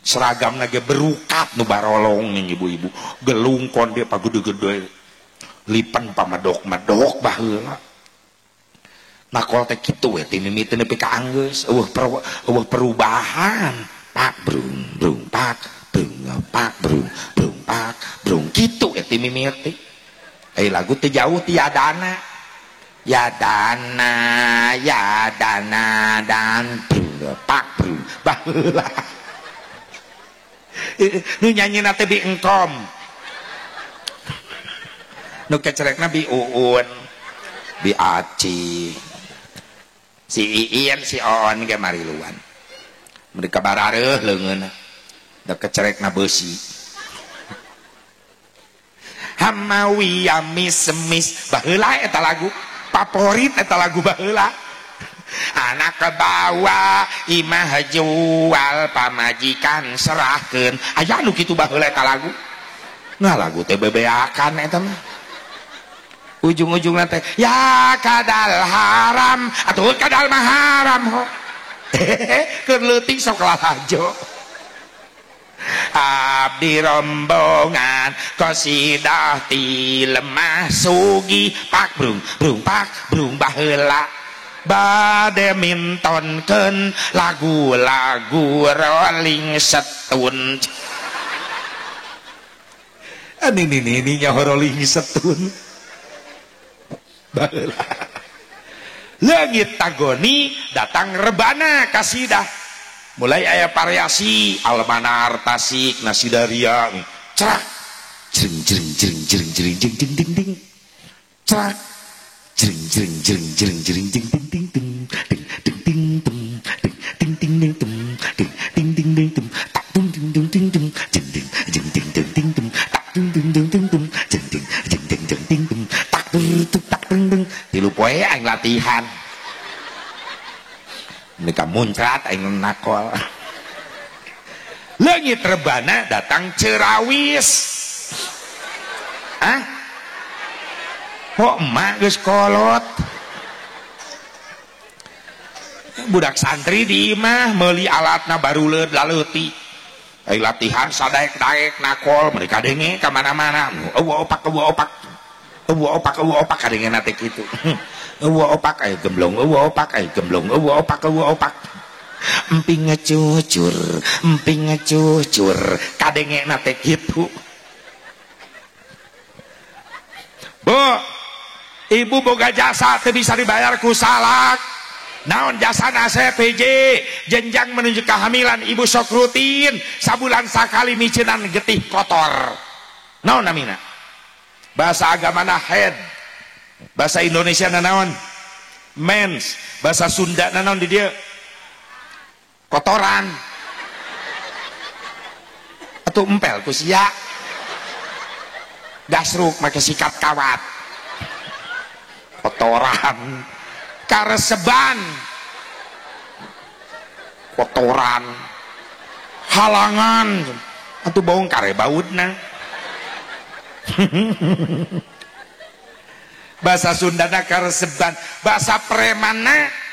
seragam ge berukat nu barolong nih ibu-ibu gelungkon dia pagede-gede lipan pamadok-madok baheula nakol teh kitu we ti mimiti nepi ka anggeus eueuh perubahan pak brung pak brung gitu ya mimiti lagu teh jauh ti yadana dan pak brung baheula nu nyanyina teh bi engkom nu kecerekna bi uun bi aci si iin si on ge mariluan mereka barareuh leungeunna da kecerekna beusi hamawi yamis semis baheula eta lagu favorit eta lagu baheula anak ke bawah imah jual pamajikan serahkeun aya nu kitu baheula eta lagu nah lagu teh bebeakan eta mah ujung-ujungna teh ya kadal haram atuh kadal mah haram ho keur leutik sok lalajo abdi rombongan qasidah ti lemah sugi pak brung baheula bade mintonkeun lagu-lagu Rolling Stone ini nya Rolling Stone baheula leungit tagoni datang rebana kasidah mulai aya variasi almanar tasik nasidaria cerak jering jering jering jering jering jeng ding ding ding crak jering jering jering jering jering jeng ding ding ding ding ding ding ding ding ding ding ding ding ding ding ding tak ding ding ding ding ding jeng ding jeng ding ding ding ding tak ding ding ding ding ding jeng ding jeng ding jeng ding ding tak tak ding ding tilu poe aing latihan mereka muncrat aing nakol. Leungit rebana datang cerawis. Hah? Kok emak geus kolot? Budak santri di imah meuli alatna baruleud laleuti. Ai latihan sadaek-daek nakol mereka denge ka mana-mana. Eueuh opak eueuh opak. Eueuh opak eueuh opak kadengena teh kitu. Eueuh opak aya gemblong, eueuh opak aya gemblong, eueuh opak eueuh opak. Emping ngecucur, emping ngecucur, kadengena teh kitu. Bu, ibu boga jasa teu bisa dibayar ku salak. Naon jasana CPJ, jenjang menuju kehamilan ibu sok rutin sabulan sakali micenan getih kotor. Naon namina? Bahasa agamana head. Bahasa Indonesia naon? Mens. Bahasa Sunda naon di dieu? Kotoran atau empel ku sia gasruk make sikat kawat kotoran kareseban kotoran halangan atau baung kare bautna. Bahasa Sundana kareseban. Bahasa premanna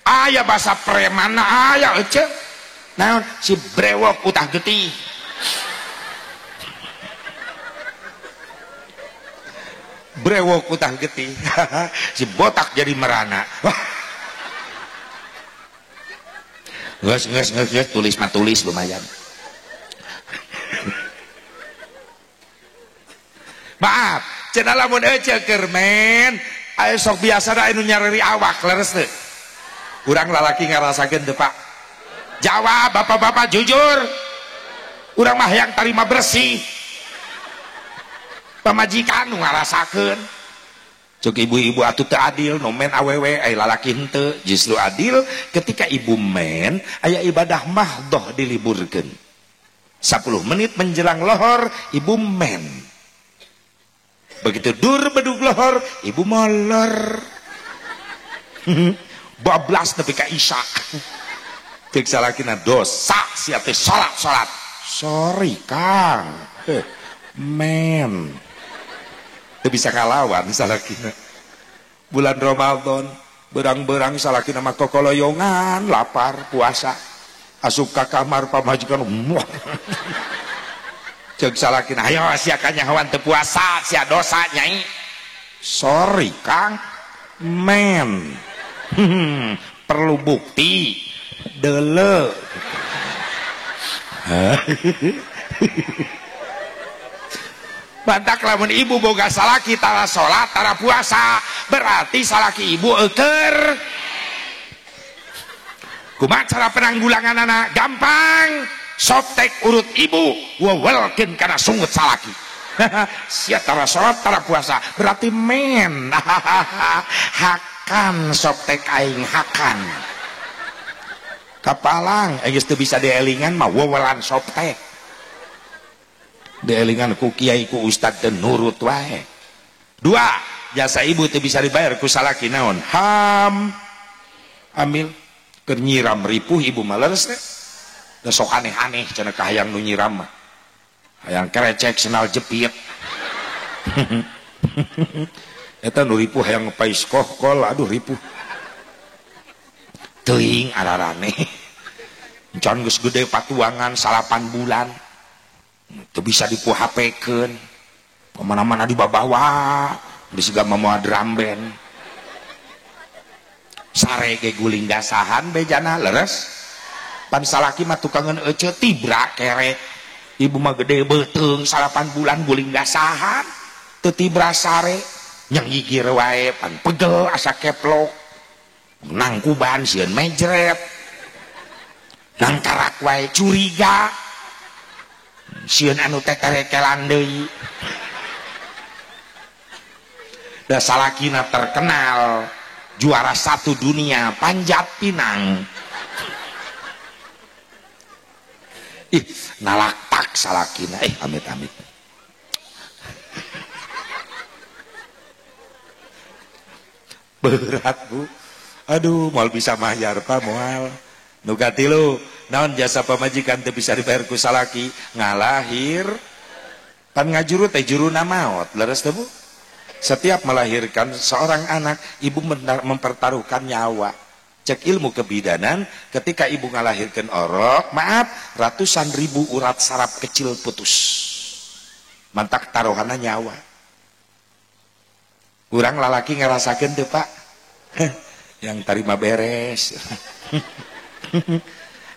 aya bahasa premana aya ece naon si brewok utah getih brewok utah getih si botak jadi merana geus tulis mah tulis lumayan maaf cenah lamun ece keur men aya sok biasana anu nyareri awak leres teu urang lalaki ngarasakeun teu Pak? Jawab bapak-bapak jujur. Urang mah yang tarima bersih. Pamajikan nu ngarasakeun. Cuk ibu-ibu atuh teu adil, nu men awewe aya lalaki henteu. Justru adil ketika ibu men aya ibadah mahdoh diliburkeun. 10 menit menjelang lohor ibu men. Begitu dur bedug lohor ibu molor. bablas nepi ka isya cek salakina dosa sia teh salat sorry Kang men teu bisa kalawan salakina bulan Ramadan berang-berang salakina mah kokoloyongan lapar puasa asup ka kamar pamajikan cek salakina ayo sia kanyahoan teu puasa sia dosa nyai sorry Kang men perlu bukti dele bantak lamun ibu boga salaki tara sholat tara puasa berarti salaki ibu euker kumaha cara penanggulangan anak gampang soptek urut ibu wewelkeun kana sungut salaki sia tara sholat tara puasa berarti men hakan soptek aing hakan kapalang geus teu bisa dielingan mah wewelan soptek dielingan ku kiai ku ustad teu nurut wae. 2 jasa ibu teu bisa dibayar ku salaki naon ham amil keur nyiram ripuh ibu mah leres teh da sok aneh-aneh cenah ka hayang nu nyiram mah hayang kerecek senal jepit eta nu ripuh hayang ngepais kohkol aduh ripuh teuing ararane can geus gede patuangan 8 bulan teu bisa dipu HP-keun kemana-mana dibabawa disiga mama drum band sare ge guling gasahan bejana leres pan salaki mah tukangan ece tibra kere ibu mah gede beuteung 8 bulan guling gasahan teu tibra sare yang gigir wae pan pegel asa keplok nangkuban sieun mejret nang karak wae curiga sieun anu teterekelan deui. Da salakina terkenal juara 1 dunia panjat pinang. Ih, nalaktak salakina. Amit-amit. Berat, Bu. Aduh, moal bisa mayar Pak, moal. Nu katilu, naon jasa pamajikan teu bisa dibayar ku salaki, ngalahir. Pan ngajuru teh juruna maot, leres teh Bu? Setiap melahirkan seorang anak, ibu mempertaruhkan nyawa. Cek ilmu kebidanan, ketika ibu ngalahirkan orok, maaf, ratusan ribu urat saraf kecil putus. Mantak taruhanna nyawa. Kurang lalaki ngerasakeun teu Pak? Yang tarima beres.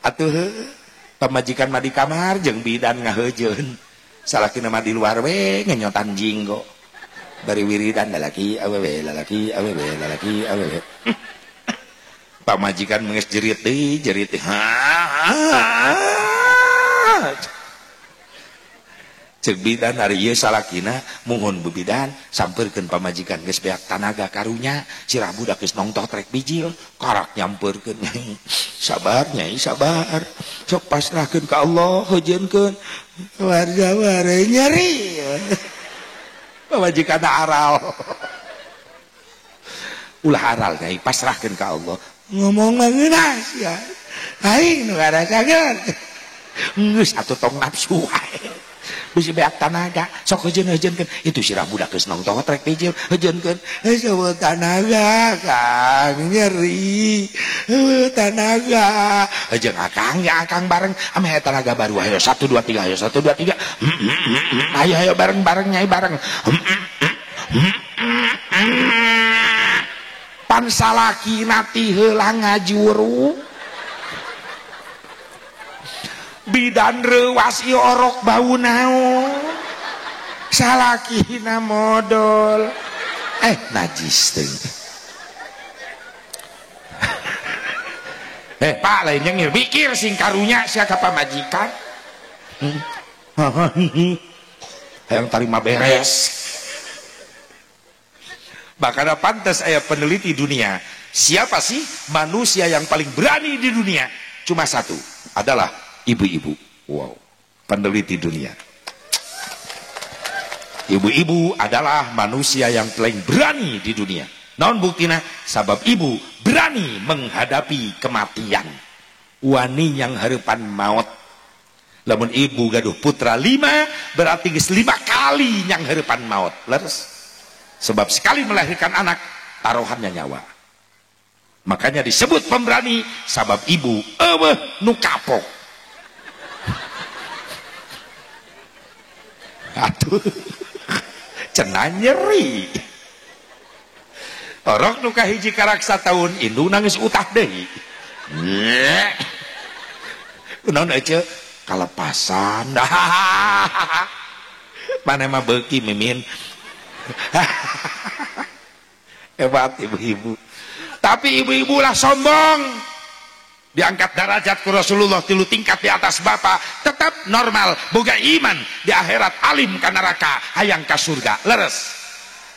Atuh pamajikan mah di kamar jeung bidan ngaheujeun. Salakina mah di luar we ngenyotan jinggo. Bari wiridan lalaki awewe lalaki awewe lalaki awewe. Pamajikan menges jerit deui jerit. Cek bidan hari ieu salakina muhun Bu bidan sampeurkeun pamajikan geus beak tanaga karunya sirah budak geus nongtoh trek bijil karak nyampeurkeun. Sabar Nyai sabar sok pasrahkeun ka Allah heujeunkeun warga ware nyeri. Pamajikan aral. Ulah aral Nyai pasrahkeun ka Allah. Ngomong ngeunas ya. Aing nu ngarasakeun. Geus atuh tong nafsu wae. Bisa beak tanaga sok heujeun-heujeunkeun itu sirah budak geus nongtong trek bijil heujeunkeun eueuh tanaga Kang nyeri tanaga jeung akang ya akang bareng ame tanaga baru ayo 1 2 3 ayo 1 2 3 ayo bareng-bareng Nyai bareng pan salaki nati heula ngajuru bidan rewas ieu orok bau naon salakina modal najis teh. Pak lain yang mikir sing karunya sia ka pamajikan hayang tarima beres. Bakal pantas aya peneliti dunia siapa sih manusia yang paling berani di dunia, cuma satu adalah ibu-ibu. Wow, peneliti dunia. Ibu-ibu adalah manusia yang paling berani di dunia. Naon buktina? Sabab ibu berani menghadapi kematian. Wani yang harapan maut. Lamun ibu gaduh putra 5, berarti geus 5 kali yang harapan maut. Leres. Sebab sekali melahirkan anak, taruhannya nyawa. Makanya disebut pemberani, sabab ibu eueuh nu kapok. Aduh, cenah nyeri. Orok nu kahiji karaksa tahun indung nangis utah deui. Kunaon ece kalepasan. Mana mah beuki mimin. Hebat ibu-ibu. Tapi ibu-ibu lah sombong. Diangkat derajat ke Rasulullah 3 tingkat di atas bapak, tetap normal boga iman di akhirat alim ka neraka hayang ka surga leres.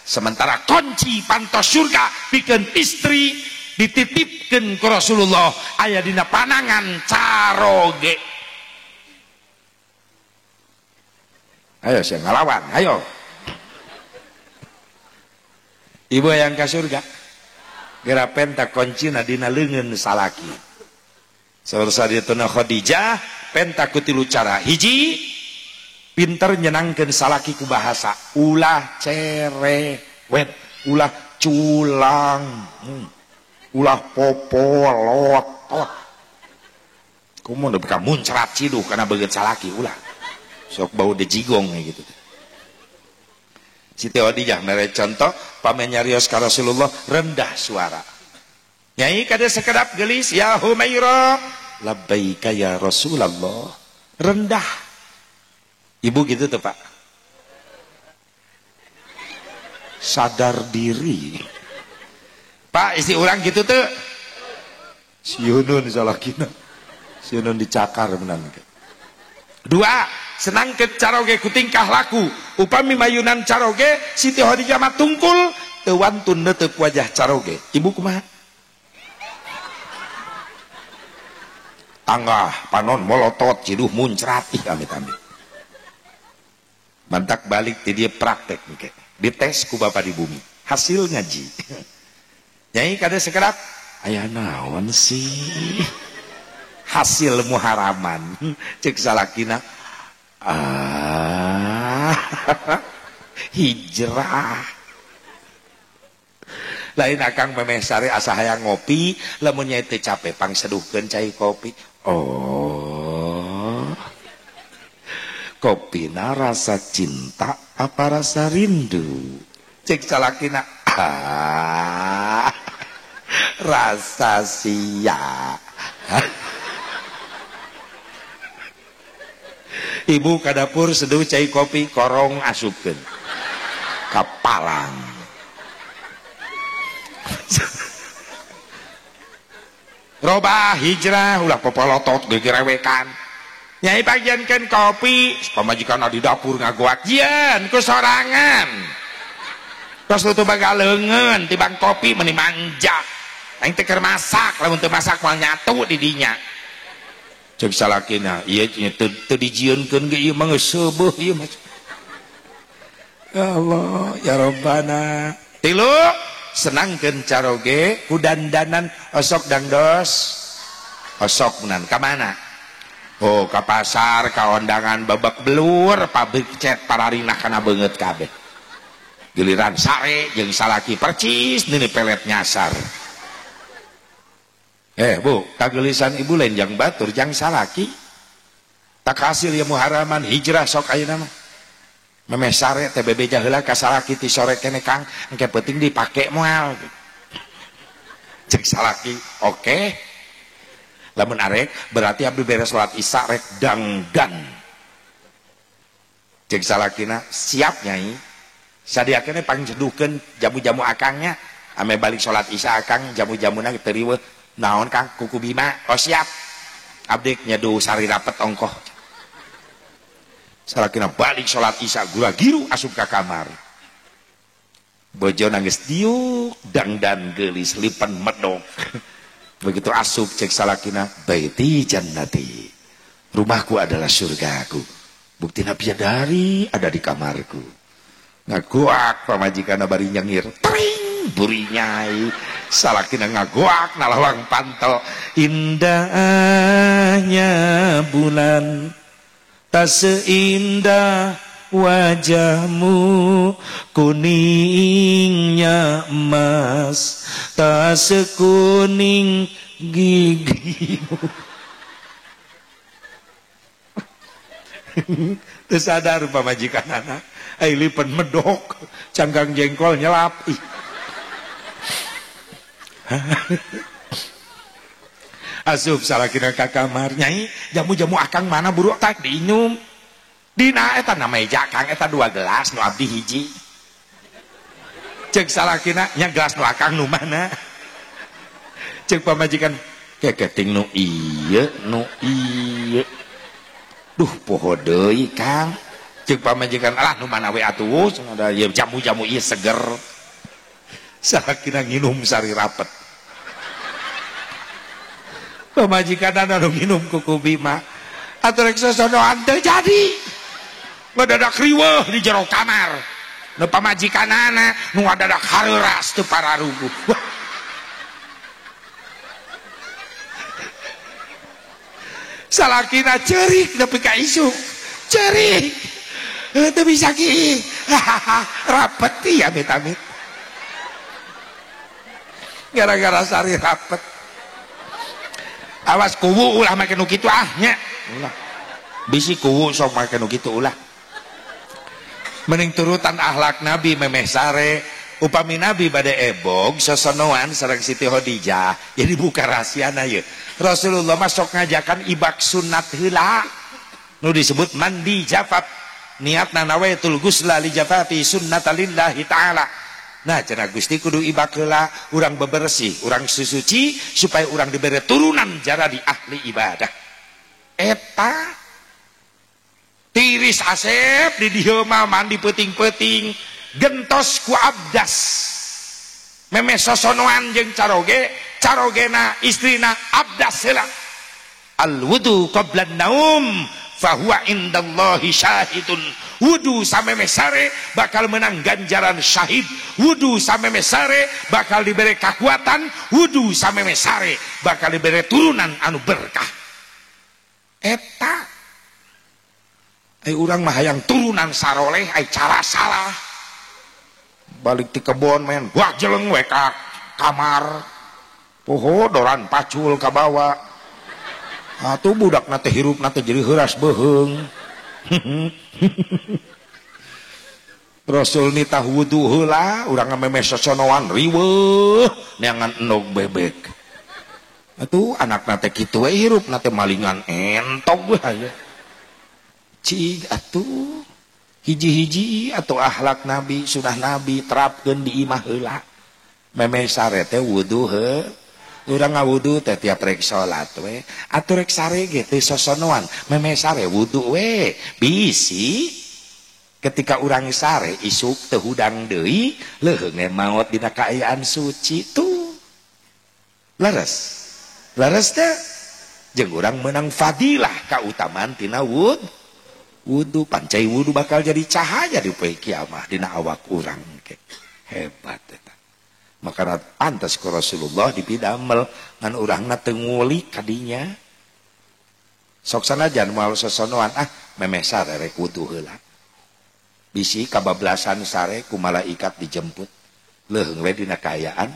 Sementara kunci pantos surga pikeun istri dititipkeun ku Rasulullah aya dina panangan caroge. Ayo saya ngalawan, ayo ibu hayang ka surga geura penta kuncina dina leungeun salaki. Saudara Tuna Khadijah penta ku 3 cara. Hiji, pinter nyenangkeun salaki ku bahasa, ulah cerewet, ulah culang, ulah popolotot. Kumaha da beka muncrat ciduh kana beungeut salaki ulah. Sok bau dejigong gitu. Siti Khadijah mere contoh pame nyarios ka Rasulullah rendah suara. Nyai kada sekedap gelis ya Humairah labbaika ya Rasulullah rendah. Ibu gitu tuh Pak, sadar diri Pak. Istri orang gitu tuh siunun salakina siunun dicakar menan. 2 senang ke caroge ku tingkah laku upami mayunan caroge Siti Khadijah mah tungkul teu wantun neuteuk wajah caroge. Ibu kumaha? Tanggah panon molotot ciduh muncrat ih amit-amit. Mantak balik ti dia praktek engke. Dites ku Bapa di bumi. Hasil ngaji. Nyai kada sekedap aya naon sih? Hasil muharaman. Cek salakina hijrah. Lain akang memeh sare asa hayang ngopi, lamun nyai teu capek pang seduhkeun cai kopi. Oh. Kopina rasa cinta apa rasa rindu? Cek salakina rasa sia. Ibu ka dapur seduh cai kopi korong asupkeun ka palang. Robah hijrah ulah popolotot gegerewekan. Nyai pagiankeun kopi pamajikanna di dapur ngagoak yen ku sorangan. Tos tutup bagaleungeun tibang kopi meuni manja. Aing teh keur masak lamun teu masak moal nyatu di dinya. Cek salakina ieu teu dijieunkeun ge ieu mah geus seueuh ieu mah. Ya Allah ya Rabbana. Tilu senangkeun caroge ku dandanan osok dangdos. Osok menan ka mana? Oh ka pasar ka ondangan babak belur pabrik cet pararinah kana beungeut kabeh. Giliran sare jeung salaki percis nini pelet nyasar. Bu, kagelisan ibu lain jang batur jang salaki. Tak hasil ya muharaman hijrah sok ayeuna mah. Memeh sare teh bebeja heula ka salaki ti sore kene Kang, engke penting dipake moal. Cek salaki, oke. Lamun arek berarti abdi beres salat Isya rek dangdan. Cek salakina, siap Nyai. Sadiakeun pangjeduhkeun jamu-jamu akangnya, ame balik salat Isya akang jamu-jamuna teu riweuh. Naon Kang kuku Bima? Oh siap. Abdi nyeduh sari rapet ongkoh. Salakina balik salat Isya gura-giru asup ka kamar. Bojo nangis diuk dangdan geulis lipan medok. Begitu asup cek salakina baiti jannati. Rumahku adalah surgaku. Bukti bidadari ada di kamarku. Ngagoak pamajikanna bari nyengir. Tring buri Nyai. Salakina ngagoak nalawang pantel. Indahnya bulan tak seindah wajahmu, kuningnya emas tak sekuning gigimu. Tersadar pamajikan anak lipen medok canggang jengkol nyelap. Asup salakina ka kamar. Nyai jamu-jamu akang mana buruk tak diinum. Dina eta na meja Kang eta 2 gelas nu abdi hiji. Cek salakina nya gelas nu akang nu mana? Cek pamajikan keketing nu ieu duh poho deui Kang. Cek pamajikan alah nu mana we atuh ada jamu-jamu ieu seger. Salakina nginum sari rapet. Pamajikan anu nginum kuku Bima atuh rek sosonoan teu jadi. Ngadadak riweuh di jero kamar. Nu pamajikanana nu ngadadak hareuras teu pararuguh. Salakina ceurik nepi ka isuk. Ceurik. Teu bisa ki. Rapet ya amit-amit. Gara-gara sari rapet. Awas kuwu ulah make nu kitu ah nya. Ulah. Bisi kuwu sok make nu kitu ulah. Mending turutan akhlak Nabi memeh sare. Upami Nabi bade ebog sosonoan sareng Siti Khadijah. Jadi buka rahasiana ye. Rasulullah masuk ngajakan ibak sunat heula. Nu disebut mandi jafaf. Niatna nawaitul ghusla li jafafi sunnatalillahi ta'ala. Nah cenah Gusti kudu ibak heula urang bebersih, urang susuci supaya urang diberi turunan jara di ahli ibadah. Eta 3 Idris Asep di dieu mah mandi peuting-peuting gentos ku abdas meme sosonoan jeung carogena istrina abdas heula al wudu qabla naum fahuwa indallahi syahidun. Wudu sameme sare bakal menang ganjaran syahid. Wudu sameme sare bakal diberi kekuatan. Wudu sameme sare bakal diberi turunan anu berkah. Eta urang mah hayang turunan saroleh ai cara salah. Balik ti kebon men wah jeleng we ka kamar. Poho doran pacul ka bawa. Atuh budak nate hirup nate jadi heuras beheung. Rasul nitah wudu heula urang ngameme sosonoan riweuh neangan endog bebek. Atuh anak nate kitu we hirup nate malingan entog we aya. Cig atuh hiji-hiji atau akhlak Nabi sunah Nabi terapkeun di imah heula. Meme sare teh wudu heuh. Urang ngawudu teh tiap rek salat we atuh rek sare ge teu sosonoan meme sare wudu we bisi ketika urang sare isuk teu hudang deui leuheung maot dina kaayaan suci tuh leres teh jeung urang meunang fadilah kautamaan tina wudu pancai wudu bakal jadi cahaya di poe kiamah dina awak urang ke hebat eta. Maka pantas ke Rasulullah dipidamel ngan urangna teu ngulik kadinya sok sanajan moal sosonoan memeh sare rek wudu heula bisi kabablasan sare ku malaikat dijemput leuheung we dina kaayaan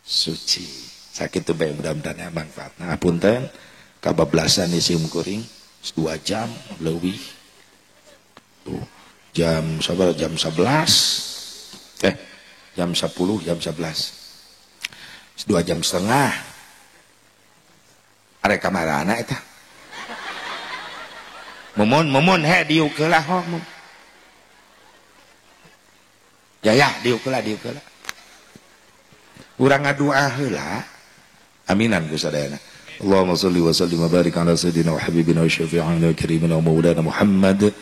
suci sakitu bae mudah-mudahan manfaatna apunten kabablasan isi kuring 2 jam leuwih tuh jam sabar jam 11 jam 10, jam 11 2 jam setengah arek kamarana eta mumun he diuk heula ho ya diuk heula urang ngadua heula aminan ku sadayana Allahumma shalli wa sallim wa barik ala sayyidina wa habibina wa syafi'ina wa karimina wa maulana Muhammad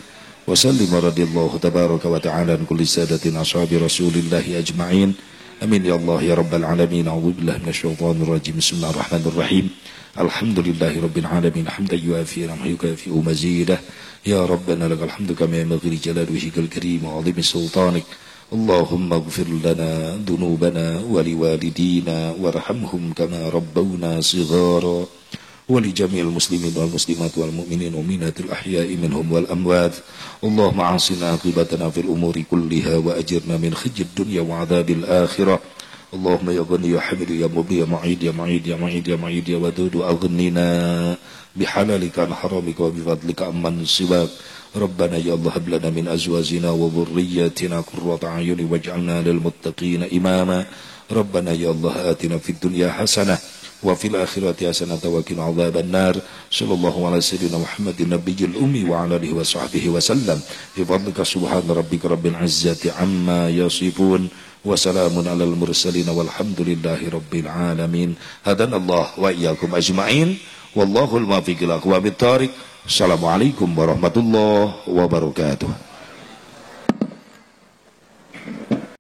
وسلم رضي الله تبارك وتعالى عن كل سادة أصحاب رسول الله أجمعين أمين يا الله يا رب العالمين أعوذ بالله من الشيطان الرجيم بسم الله الرحمن الرحيم الحمد لله رب العالمين حمدا يوافي نعمه يكافئ مزيده يا ربنا لك الحمد كما ينبغي لجلال وجهك الكريم وعظيم سلطانك اللهم اغفر لنا ذنوبنا ولوالدينا وارحمهم كما ربونا صغارا ولجميع المسلمين والمسلمات والمؤمنين والمؤمنات الأحياء منهم والأموات اللهم عاصنا عاقبتنا في الأمور كلها وأجرنا من خزي الدنيا وعذاب الآخرة اللهم يا غني يا حميد يا مبدي يا معيد يا معيد يا معيد يا معيد يا ودود أغننا بحلالك عن حرامك وبفضلك عمن سواك ربنا يا الله هب لنا من أزواجنا وذرياتنا قرة أعين واجعلنا للمتقين إماما ربنا يا الله آتنا في الدنيا حسنة وفي الآخرة حسنة وقنا عذاب النار صلى الله على سيدنا محمد النبي الأمي وعلى آله وصحبه وسلم بفضلك سبحان ربك رب العزة عما يصفون وسلام على المرسلين والحمد لله رب العالمين هدانا الله وإياكم أجمعين والله الموفق للأقوام الطارق السلام عليكم ورحمة الله وبركاته